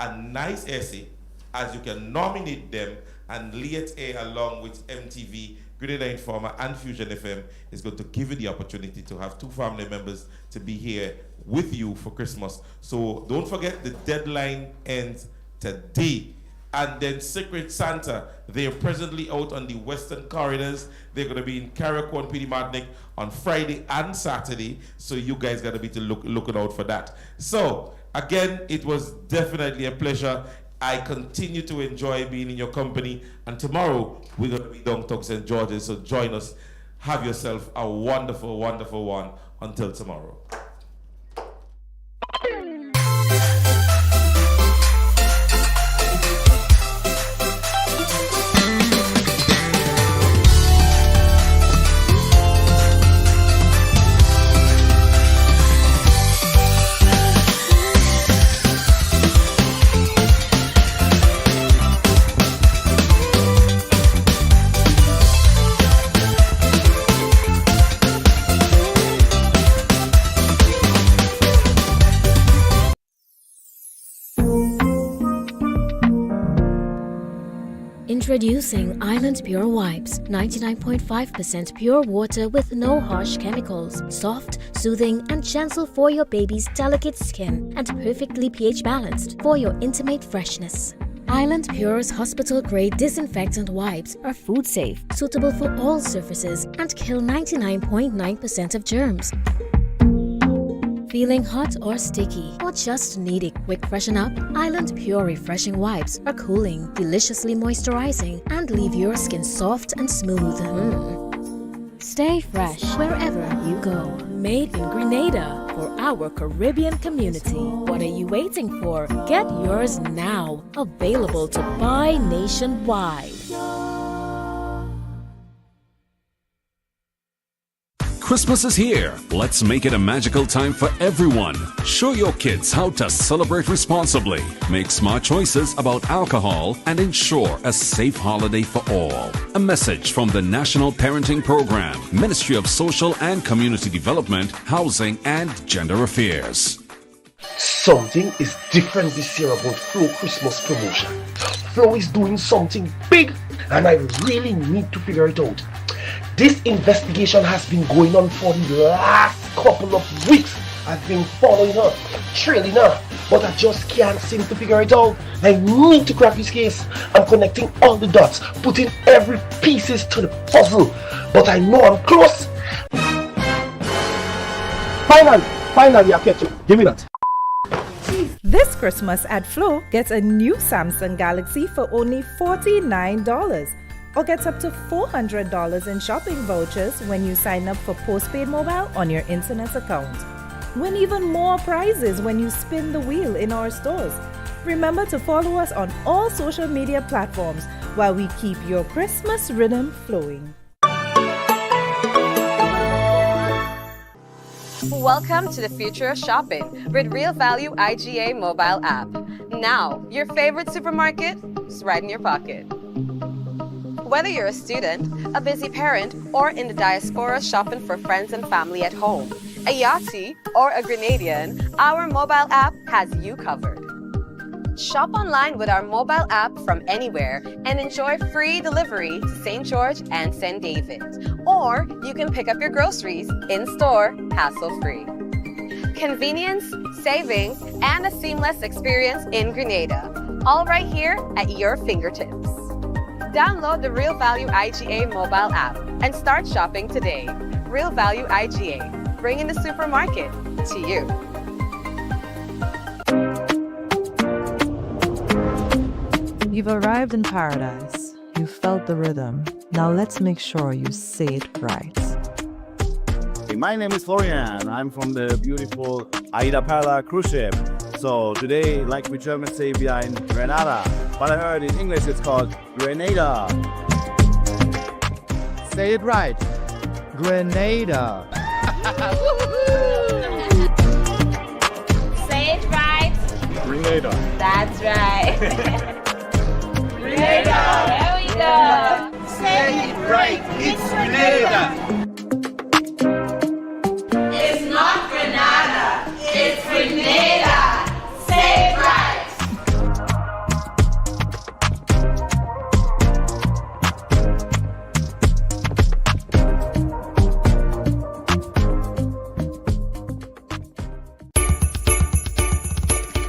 Speaker 1: a nice essay, as you can nominate them and lay it air along with MTV, Grenada Informer, and Fusion FM is going to give you the opportunity to have two family members to be here with you for Christmas. So don't forget, the deadline ends today. And then Secret Santa, they are presently out on the western corridors. They're going to be in Carriacou and PD Martinique on Friday and Saturday. So you guys got to be looking out for that. So again, it was definitely a pleasure. I continue to enjoy being in your company. And tomorrow, we're going to be downtown St. George's. So join us. Have yourself a wonderful, wonderful one. Until tomorrow.
Speaker 10: Introducing Island Pure Wipes, 99.5% pure water with no harsh chemicals. Soft, soothing, and gentle for your baby's delicate skin, and perfectly pH balanced for your intimate freshness. Island Pure's hospital-grade disinfectant wipes are food safe, suitable for all surfaces, and kill 99.9% of germs. Feeling hot or sticky, or just needing quick freshen up? Island Pure Refreshing Wipes are cooling, deliciously moisturizing, and leave your skin soft and smooth. Stay fresh wherever you go. Made in Grenada for our Caribbean community. What are you waiting for? Get yours now. Available to buy nationwide.
Speaker 5: Christmas is here. Let's make it a magical time for everyone. Show your kids how to celebrate responsibly. Make smart choices about alcohol and ensure a safe holiday for all. A message from the National Parenting Program, Ministry of Social and Community Development, Housing and Gender Affairs.
Speaker 2: Something is different this year about Flow Christmas promotion. Flow is doing something big and I really need to figure it out. This investigation has been going on for the last couple of weeks. I've been following her, trailing her, but I just can't seem to figure it out. I need to crack this case. I'm connecting all the dots, putting every pieces to the puzzle, but I know I'm close. Finally, I catch you. Give me that.
Speaker 3: This Christmas at Flow, get a new Samsung Galaxy for only $49. Or get up to $400 in shopping vouchers when you sign up for postpaid mobile on your internet account. Win even more prizes when you spin the wheel in our stores. Remember to follow us on all social media platforms while we keep your Christmas rhythm flowing.
Speaker 21: Welcome to the future of shopping with Real Value IGA mobile app. Now, your favorite supermarket is right in your pocket. Whether you're a student, a busy parent, or in the diaspora shopping for friends and family at home, a Yachty, or a Grenadian, our mobile app has you covered. Shop online with our mobile app from anywhere and enjoy free delivery to St. George and St. David. Or you can pick up your groceries in-store, hassle-free. Convenience, savings, and a seamless experience in Grenada. All right here at your fingertips. Download the Real Value IGA mobile app and start shopping today. Real Value IGA, bringing the supermarket to you.
Speaker 6: You've arrived in paradise. You felt the rhythm. Now let's make sure you say it right.
Speaker 7: Hey, my name is Florian. I'm from the beautiful Aida Perla cruise ship. So today, like we Germans say, we are in Grenada. But I heard in English it's called Grenada.
Speaker 8: Say it right. Grenada.
Speaker 9: Say it right.
Speaker 7: Grenada.
Speaker 9: That's right. Grenada. There we go.
Speaker 8: Say it right. It's Grenada.
Speaker 9: It's not Grenada. It's Grenada. Say it right.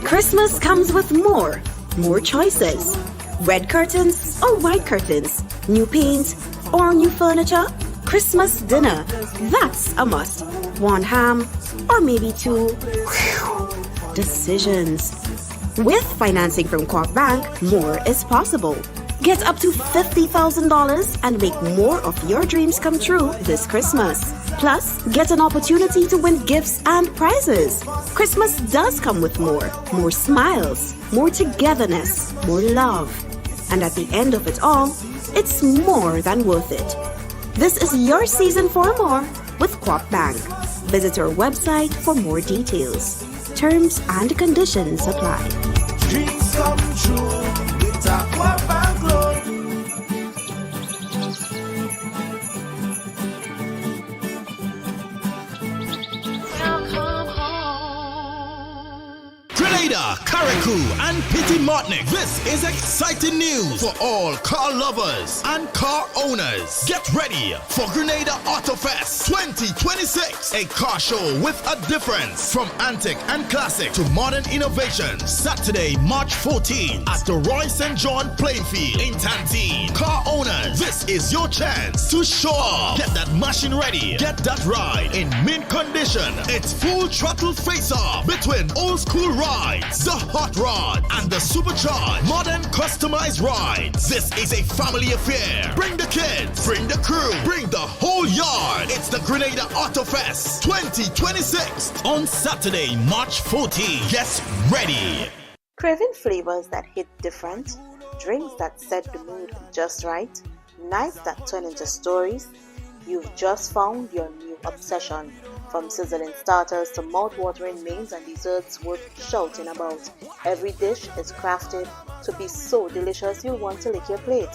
Speaker 18: Christmas comes with more choices. Red curtains or white curtains, new paint or new furniture. Christmas dinner, that's a must. One ham or maybe two. Decisions. With financing from Corp Bank, more is possible. Get up to $50,000 and make more of your dreams come true this Christmas. Plus, get an opportunity to win gifts and prizes. Christmas does come with more smiles, more togetherness, more love. And at the end of it all, it's more than worth it. This is your season for more with Corp Bank. Visit our website for more details. Terms and conditions apply.
Speaker 8: Dreams come true with a Corp Bank loan.
Speaker 14: Grenada, Carriacou, and Petit Martinique. This is exciting news for all car lovers and car owners. Get ready for Grenada Auto Fest 2026, a car show with a difference. From antique and classic to modern innovations. Saturday, March 14th at the Roy St. John playing field in Tantine. Car owners, this is your chance to show off. Get that machine ready. Get that ride in mint condition. It's full throttle face-off between old school rides, the hot rod, and the supercharged modern customized rides. This is a family affair. Bring the kids, bring the crew, bring the whole yard. It's the Grenada Auto Fest 2026 on Saturday, March 14th. Get ready.
Speaker 4: Craving flavors that hit different, drinks that set the mood just right, nights that turn into stories? You've just found your new obsession. From sizzling starters to mouth-watering mains and desserts worth shouting about, every dish is crafted to be so delicious you'll want to lick your plate.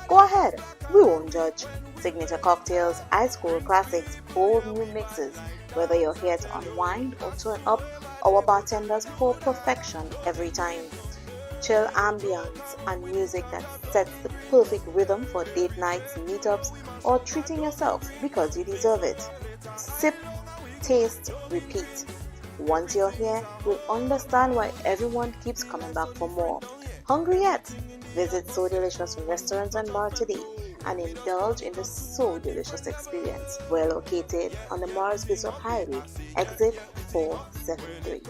Speaker 4: Go ahead, we won't judge. Signature cocktails, ice cold classics, bold new mixes. Whether you're here to unwind or turn up, our bartenders pour perfection every time. Chill ambience and music that sets the perfect rhythm for date nights, meetups, or treating yourself because you deserve it. Sip, taste, repeat. Once you're here, you'll understand why everyone keeps coming back for more. Hungry yet? Visit So Delicious restaurants and bar today and indulge in the So Delicious experience. We're located on the Morris Bishop Highway, exit 473.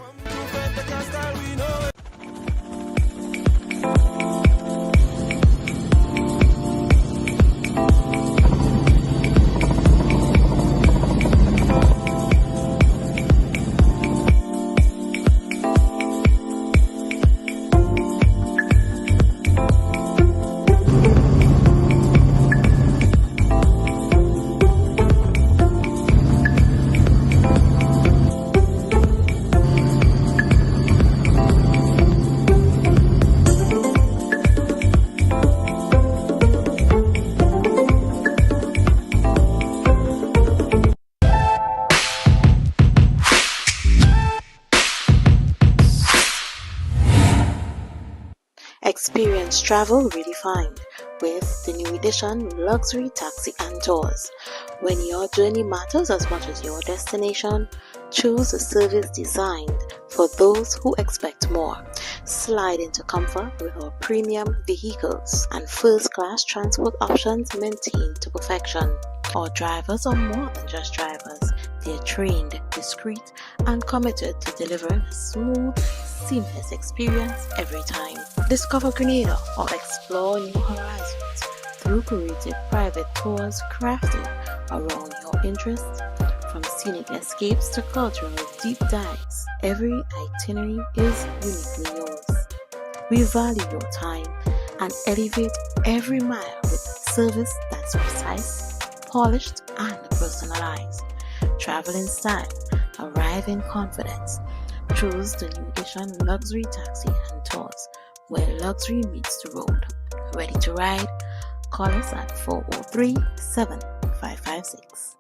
Speaker 4: Experience travel redefined with the new edition Luxury Taxi and Tours. When your journey matters as much as your destination, choose a service designed for those who expect more. Slide into comfort with our premium vehicles and first-class transport options maintained to perfection. Our drivers are more than just drivers. They are trained, discreet, and committed to delivering a smooth, seamless experience every time. Discover Grenada or explore new horizons through curated private tours crafted around your interests. From scenic escapes to cultural deep dives, every itinerary is uniquely yours. We value your time and elevate every mile with service that's precise, polished, and personalized. Travel in style, arrive in confidence. Choose the new edition Luxury Taxi and Tours, where luxury meets the road. Ready to ride? Call us at 403-7556.